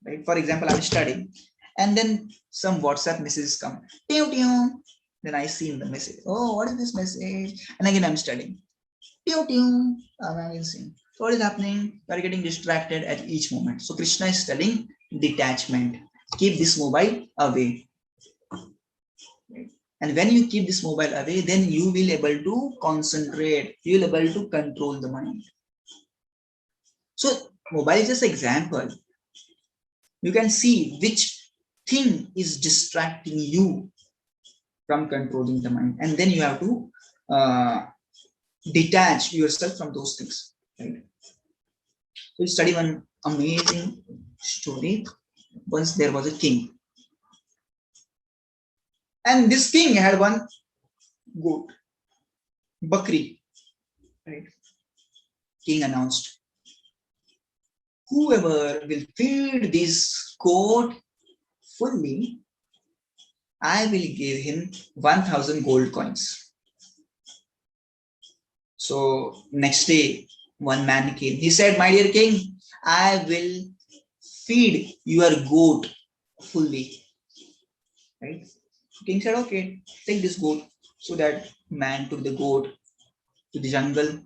right? For example, I'm studying, and then some WhatsApp messages come. Then I see in the message, oh, what is this message? And again, I'm studying. Amazing. So what is happening? You are getting distracted at each moment. So Krishna is telling detachment. Keep this mobile away. And when you keep this mobile away, then you will able to concentrate. You will able to control the mind. So mobile is just an example. You can see which thing is distracting you from controlling the mind, and then you have to detach yourself from those things. Right? So you study one amazing story. Once there was a king, and this king had one goat, Bakri. Right? King announced, whoever will feed this goat fully, I will give him 1,000 gold coins. So next day, one man came. He said, my dear king, I will feed your goat fully. Right? King said, okay, take this goat. So that man took the goat to the jungle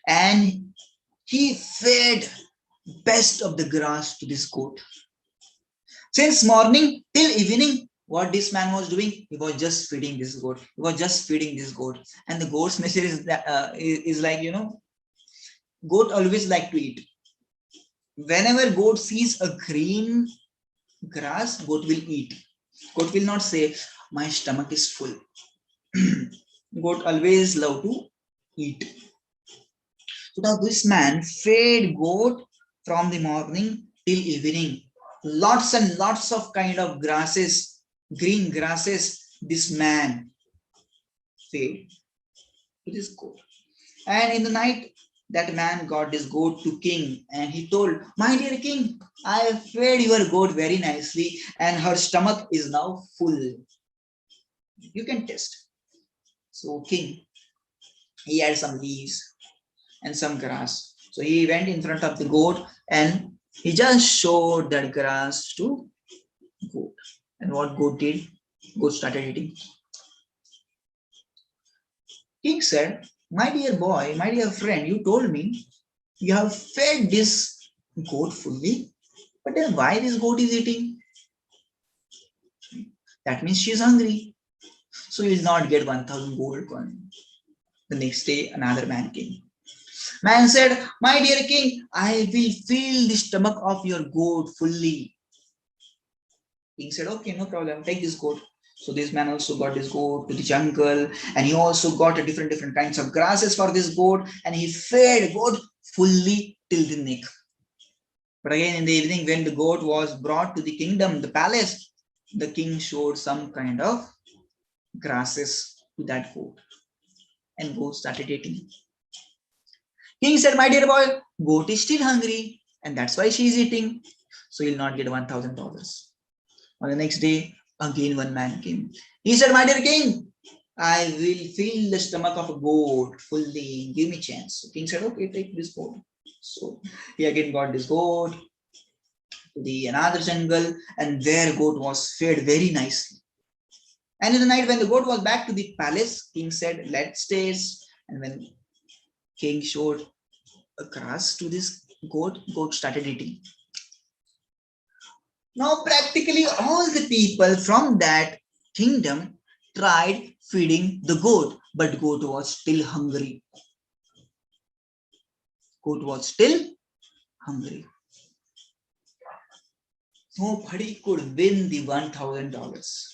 and he fed best of the grass to this goat. Since morning till evening, what this man was doing, he was just feeding this goat. He was just feeding this goat. And the goat's message is that is like, goat always like to eat. Whenever goat sees a green grass, goat will eat. Goat will not say, my stomach is full. Goat always love to eat. So now this man fed goat from the morning till evening. Lots and lots of kind of grasses, green grasses, this man fed to this goat. And in the night, that man got this goat to king and he told, my dear king, I fed your goat very nicely and her stomach is now full. You can test. So king, he had some leaves and some grass. So he went in front of the goat and he just showed that grass to goat. And what goat did? Goat started eating. King said, my dear boy, my dear friend, you told me you have fed this goat fully, but then why this goat is eating? That means she is hungry. So you will not get 1,000 gold coin. The next day, another man came. Man said, my dear king, I will fill the stomach of your goat fully. King said, okay, no problem, take this goat. So this man also got this goat to the jungle and he also got a different kinds of grasses for this goat and he fed goat fully till the neck. But again in the evening when the goat was brought to the kingdom, the palace, the king showed some kind of grasses to that goat and goat started eating. King said, my dear boy, goat is still hungry and that's why she is eating. So you'll not get $1,000. On the next day, again one man came. He said, my dear king, I will fill the stomach of a goat fully. Give me chance. So king said, okay, take this goat. So he again got this goat to the another jungle and there goat was fed very nicely. And in the night when the goat was back to the palace, king said, let's taste. And when king showed a grass to this goat, goat started eating. Now, practically all the people from that kingdom tried feeding the goat, but goat was still hungry. Goat was still hungry. Nobody could win the $1,000.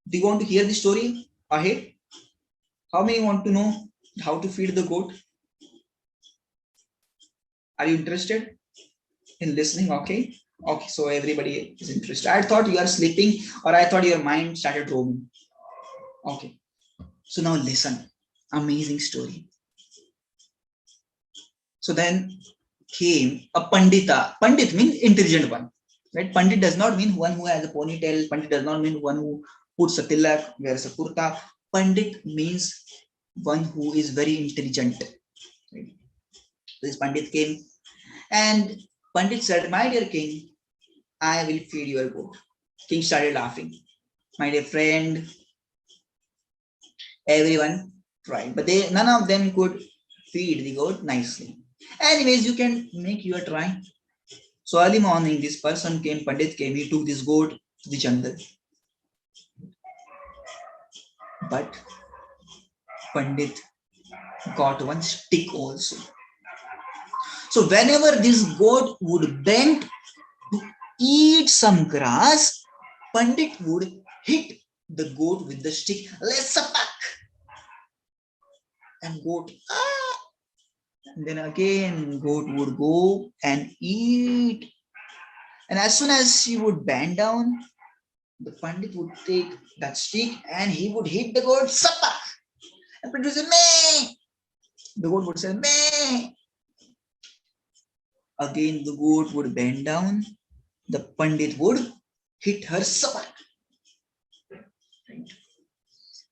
Do you want to hear the story ahead? How many want to know how to feed the goat? Are you interested in listening? Okay. Okay, so everybody is interested. I thought you are sleeping or I thought your mind started roaming. Okay. So now listen. Amazing story. So then came a Pandita. Pandit means intelligent one. Right? Pandit does not mean one who has a ponytail. Pandit does not mean one who puts a tilak, wears a kurta. Pandit means one who is very intelligent. Right? This Pandit came and Pandit said, my dear king, I will feed your goat. King started laughing. My dear friend, Everyone tried, but none of them could feed the goat nicely. Anyways, you can make your try. So early morning, this person came, Pandit came, he took this goat to the jungle. But Pandit got one stick also. So whenever this goat would bend to eat some grass, Pandit would hit the goat with the stick. Let's back. And goat, ah! And then again, goat would go and eat. And as soon as she would bend down, the Pandit would take that stick and he would hit the goat. Sapak. And Pandit would say, meh. The goat would say, meh. Again, the goat would bend down. The Pandit would hit her sapak. Right?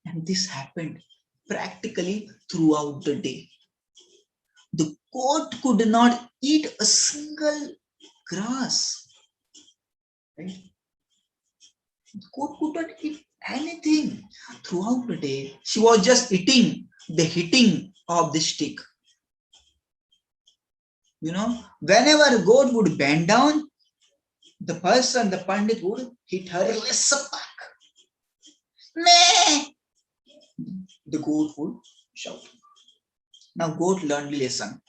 And this happened practically throughout the day. The goat could not eat a single grass. Right? The goat could not eat anything throughout the day. She was just eating the hitting of the stick. Whenever goat would bend down, the Pandit would hit her back. Meh! The goat would shout. Now goat learned the lesson.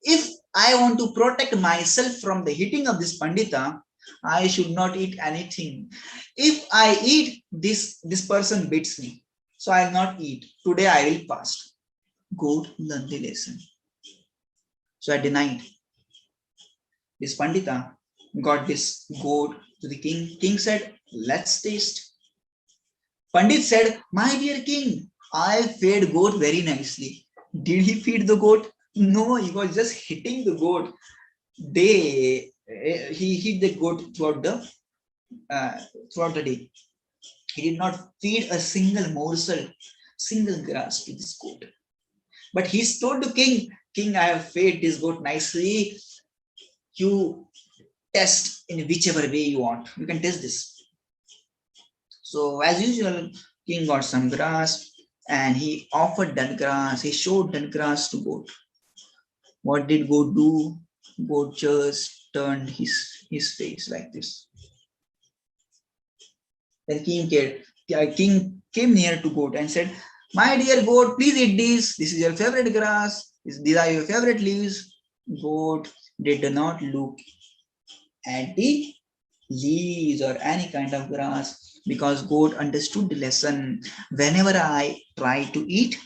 If I want to protect myself from the hitting of this Pandita, I should not eat anything. If I eat, this person beats me. So I will not eat. Today I will fast. Goat learned the lesson. So I denied. This Pandita got this goat to the king. King said, let's taste. Pandit said, my dear king, I fed goat very nicely. Did he feed the goat? No, he was just hitting the goat. He hit the goat throughout the day. He did not feed a single morsel, single grass to this goat. But he told the king, King, I have fed this goat nicely. You test in whichever way you want. You can test this. So as usual, king got some grass and he offered that grass. He showed that grass to goat. What did goat do? Goat just turned his face like this. Then king came near to goat and said, my dear goat, please eat this. This is your favorite grass. These are your favorite leaves. Goat did not look at the leaves or any kind of grass because goat understood the lesson. Whenever I try to eat,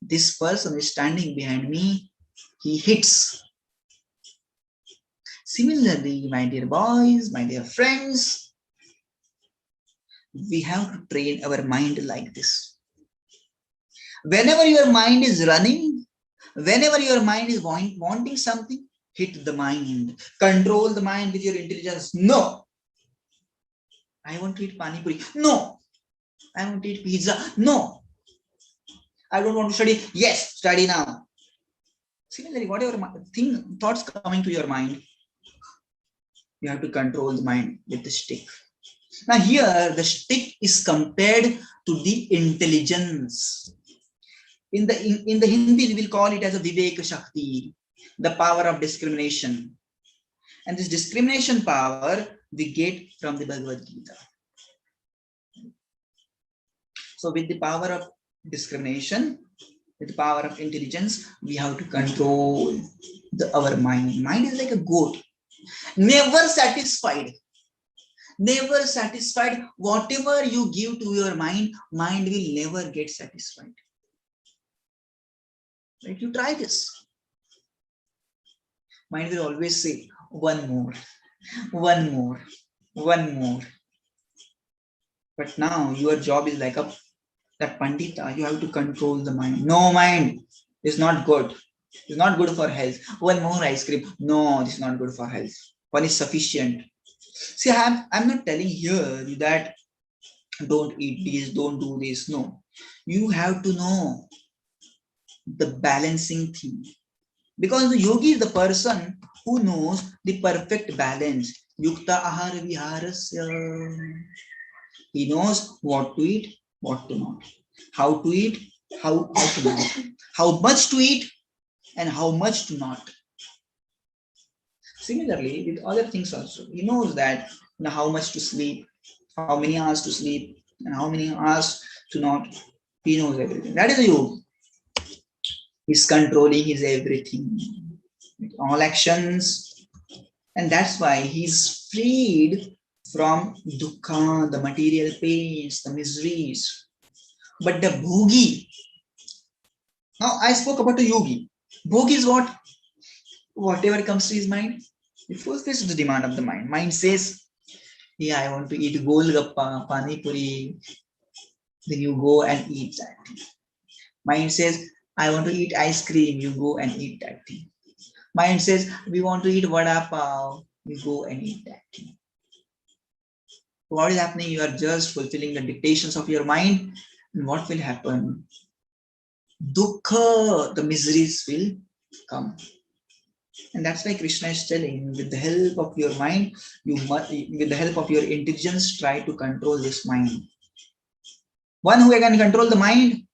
this person is standing behind me. He hits. Similarly, my dear boys, my dear friends, we have to train our mind like this. Whenever your mind is running, whenever your mind is wanting something, hit the mind. Control the mind with your intelligence. No. I want to eat pani puri. No. I want to eat pizza. No. I don't want to study. Yes, study now. Similarly, whatever thoughts coming to your mind, you have to control the mind with the stick. Now here, the stick is compared to the intelligence. In the Hindi, we will call it as a Vivek Shakti, the power of discrimination. And this discrimination power we get from the Bhagavad Gita. So with the power of discrimination, with the power of intelligence, we have to control our mind. Mind is like a goat, never satisfied. Never satisfied. Whatever you give to your mind will never get satisfied. Right? You try this. Mind will always say, one more, one more, one more. But now your job is like that Pandita, you have to control the mind. No, mind is not good. It's not good for health. One more ice cream. No, this is not good for health. One is sufficient. See, I'm not telling here that don't eat this, don't do this. No. You have to know the balancing thing. Because the yogi is the person who knows the perfect balance. Yukta ahara viharasya. He knows what to eat what to not. How to eat, how to not. How much to eat and how much to not. Similarly, with other things also, he knows that how much to sleep, how many hours to sleep, and how many hours to not. He knows everything. That is a yoga. He's controlling his everything, all actions, and that's why he's freed from dukkha, the material pains, the miseries. But the bhogi, now I spoke about a yogi. Bhogi is what? Whatever comes to his mind. It fulfills the demand of the mind. Mind says, yeah, I want to eat golgappa, pani puri. Then you go and eat that. Mind says, I want to eat ice cream. You go and eat that thing. Mind says, we want to eat vada pav. You go and eat that thing. What is happening? You are just fulfilling the dictations of your mind. And what will happen? Dukkha, the miseries will come. And that's why Krishna is telling, with the help of your mind, you must, with the help of your intelligence, try to control this mind. One who can control the mind,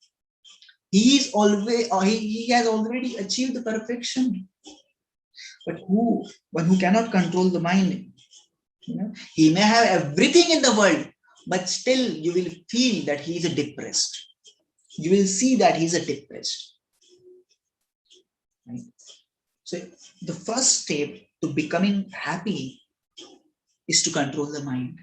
he is always, or he has already achieved the perfection. But one who cannot control the mind, he may have everything in the world, but still you will feel that he is depressed. You will see that he is depressed. Right? So the first step to becoming happy is to control the mind.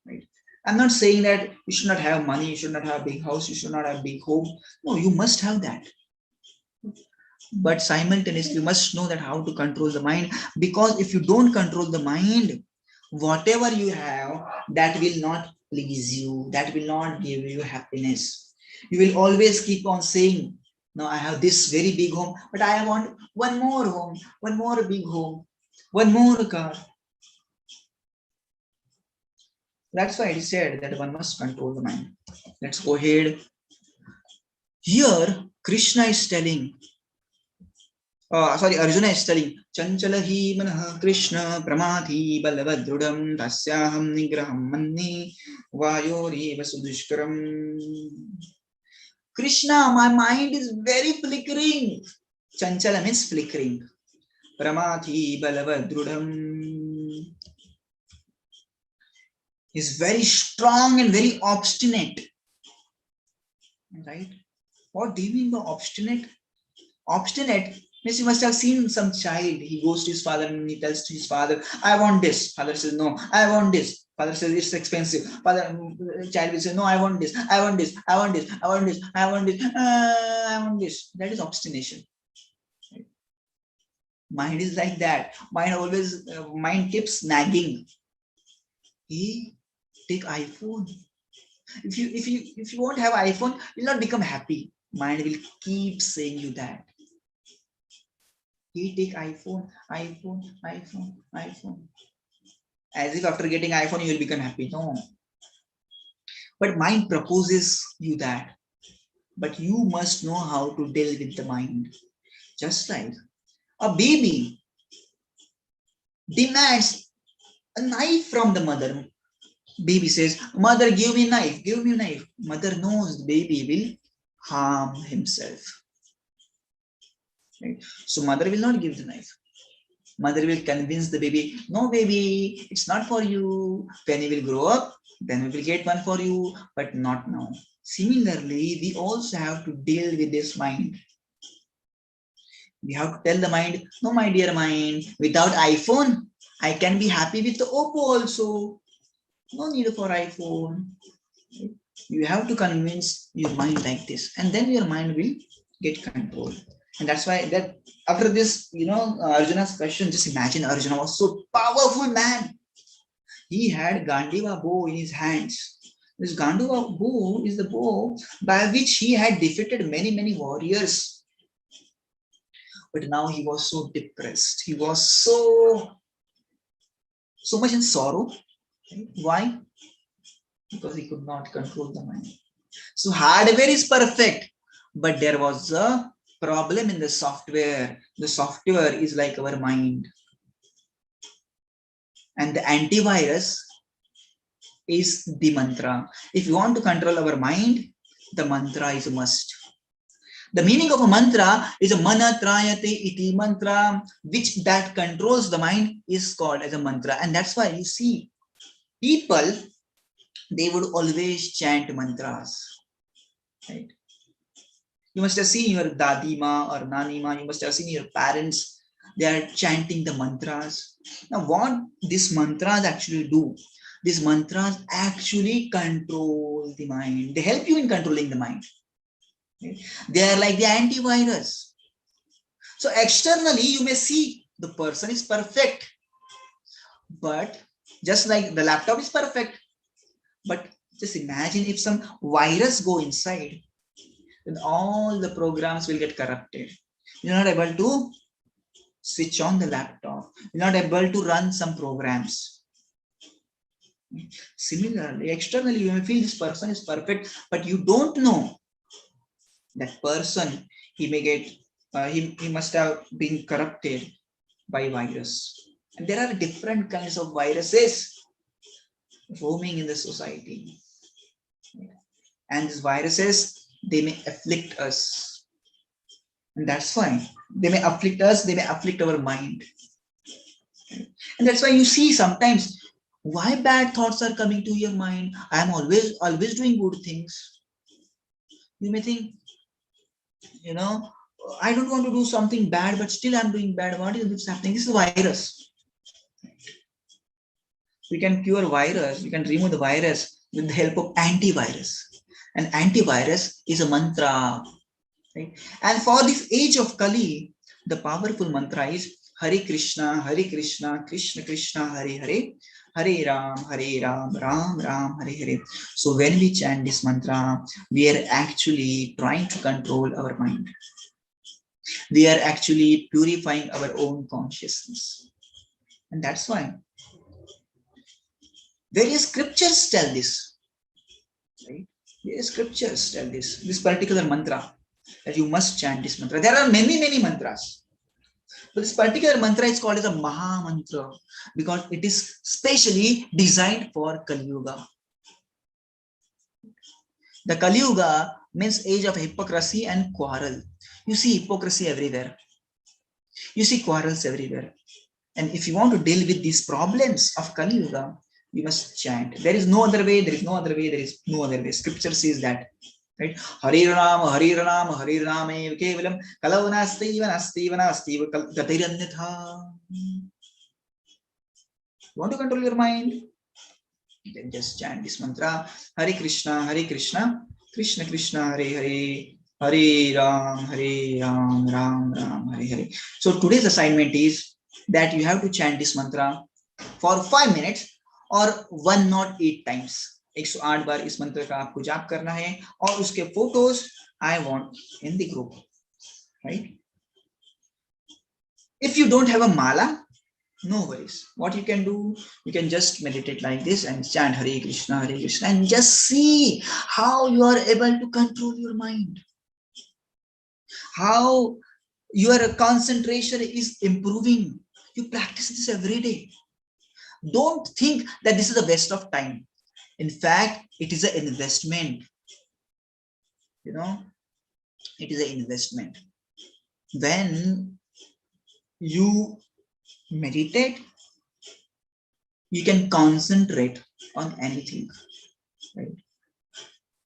Right? I'm not saying that you should not have money, you should not have a big house, you should not have a big home. No, you must have that. But simultaneously, you must know that how to control the mind, because if you don't control the mind, whatever you have, that will not please you, that will not give you happiness. You will always keep on saying, no, I have this very big home, but I want one more home, one more big home, one more car. That's why it is said that one must control the mind. Let's go ahead. Here, Krishna is telling, Arjuna is telling, Chanchala hi manah Krishna pramadhi balavadrudam tasyaham nigraham manni vayori vasudushkaram. Krishna, my mind is very flickering. Chanchala means flickering. Pramadhi balavadrudam is very strong and very obstinate. Right? What do you mean by obstinate? Obstinate means you must have seen some child. He goes to his father and he tells to his father, I want this. Father says, no, I want this. Father says, it's expensive. Child will say, no, I want this. I want this. I want this. I want this. I want this. I want this. That is obstination. Mind is like that. Mind keeps nagging. Hey, take iPhone. If you won't have iPhone, you'll not become happy. Mind will keep saying you that. He take iPhone. As if after getting iPhone, you will become happy. No. But mind proposes you that. But you must know how to deal with the mind. Just like a baby demands a knife from the mother. Baby says, mother, give me knife, give me a knife. Mother knows the baby will harm himself. Right? So mother will not give the knife. Mother will convince the baby, no baby, it's not for you. When you will grow up, then we will get one for you, but not now. Similarly, we also have to deal with this mind. We have to tell the mind, no, my dear mind, without iPhone, I can be happy with the Oppo also. No need for iPhone. You have to convince your mind like this, and then your mind will get control. And that's why that after this, Arjuna's question, just imagine Arjuna was so powerful man. He had Gandiva bow in his hands. This Gandiva bow is the bow by which he had defeated many, many warriors. But now he was so depressed. He was so much in sorrow. Why? Because he could not control the mind. So hardware is perfect, but there was a problem in the software. The software is like our mind. And the antivirus is the mantra. If you want to control our mind, the mantra is a must. The meaning of a mantra is a mana trayate iti mantra, which that controls the mind is called as a mantra. And that's why you see people, they would always chant mantras. Right? You must have seen your dadima or nanima, you must have seen your parents, they are chanting the mantras. Now, what these mantras actually do? These mantras actually control the mind. They help you in controlling the mind. Right? They are like the antivirus. So externally, you may see the person is perfect, but just like the laptop is perfect, but just imagine if some virus go inside, then all the programs will get corrupted. You're not able to switch on the laptop. You're not able to run some programs. Similarly, externally, you may feel this person is perfect, but you don't know that person, he may get, he must have been corrupted by virus. And there are different kinds of viruses roaming in the society. And these viruses, they may afflict us. And that's why they may afflict us, they may afflict our mind. And that's why you see sometimes why bad thoughts are coming to your mind. I am always doing good things. You may think, you know, I don't want to do something bad, but still I'm doing bad. What is this happening? This is a virus. We can cure virus, we can remove the virus with the help of antivirus. And antivirus is a mantra. Right? And for this age of Kali, the powerful mantra is Hare Krishna, Krishna Krishna, Hare Hare, Hare Ram, Ram Ram, Hare Hare. So when we chant this mantra, we are actually trying to control our mind. We are actually purifying our own consciousness. And that's why various scriptures tell this. Right? Various scriptures tell this particular mantra, that you must chant this mantra. There are many mantras. But this particular mantra is called as a Maha Mantra because it is specially designed for Kali Yuga. The Kali Yuga means age of hypocrisy and quarrel. You see hypocrisy everywhere. You see quarrels everywhere. And if you want to deal with these problems of Kali Yuga, you must chant. There is no other way, there is no other way, there is no other way. Scripture says that. Right? Hare Rama, Hare Rama, Hare Rama, Kevalam, Kalavana Stivana, Gatiranyatha. You want to control your mind? Then just chant this mantra, Hare Krishna, Krishna Krishna, Hare Hare, Hare Ram, Ram Ram, Hare Hare. So today's assignment is that you have to chant this mantra for 5 minutes और 108 times. 108 बार इस मंत्र का आपको जाप करना है और उसके photos I want in the group. Right? If you don't have a mala, no worries. What you can do, you can just meditate like this and chant Hare Krishna, and just see how you are able to control your mind. How your concentration is improving. You practice this every day. Don't think that this is the waste of time. In fact, it is an investment. You know, it is an investment. When you meditate, you can concentrate on anything. Right?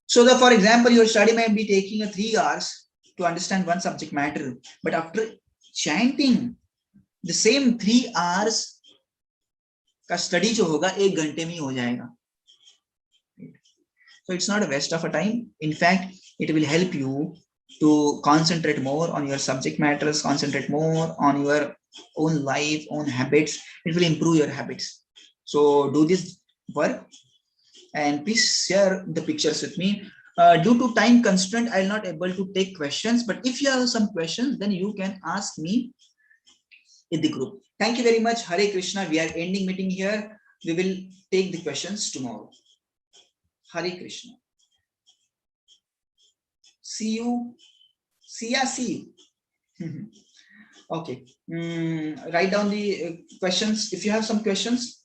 So that, for example, your study might be taking 3 hours to understand one subject matter, but after chanting, the same 3 hours का study जो होगा 1 घंटे में ही हो जाएगा. So it's not a waste of a time. In fact, it will help you to concentrate more on your subject matters, concentrate more on your own life, own habits. It will improve your habits. So do this work and please share the pictures with me. Due to time constraint, I'll not able to take questions, but if you have some questions, then you can ask me in the group. Thank you very much. Hare Krishna. We are ending meeting here. We will take the questions tomorrow. Hare Krishna. See you. See you. Okay. Write down the questions. If you have some questions,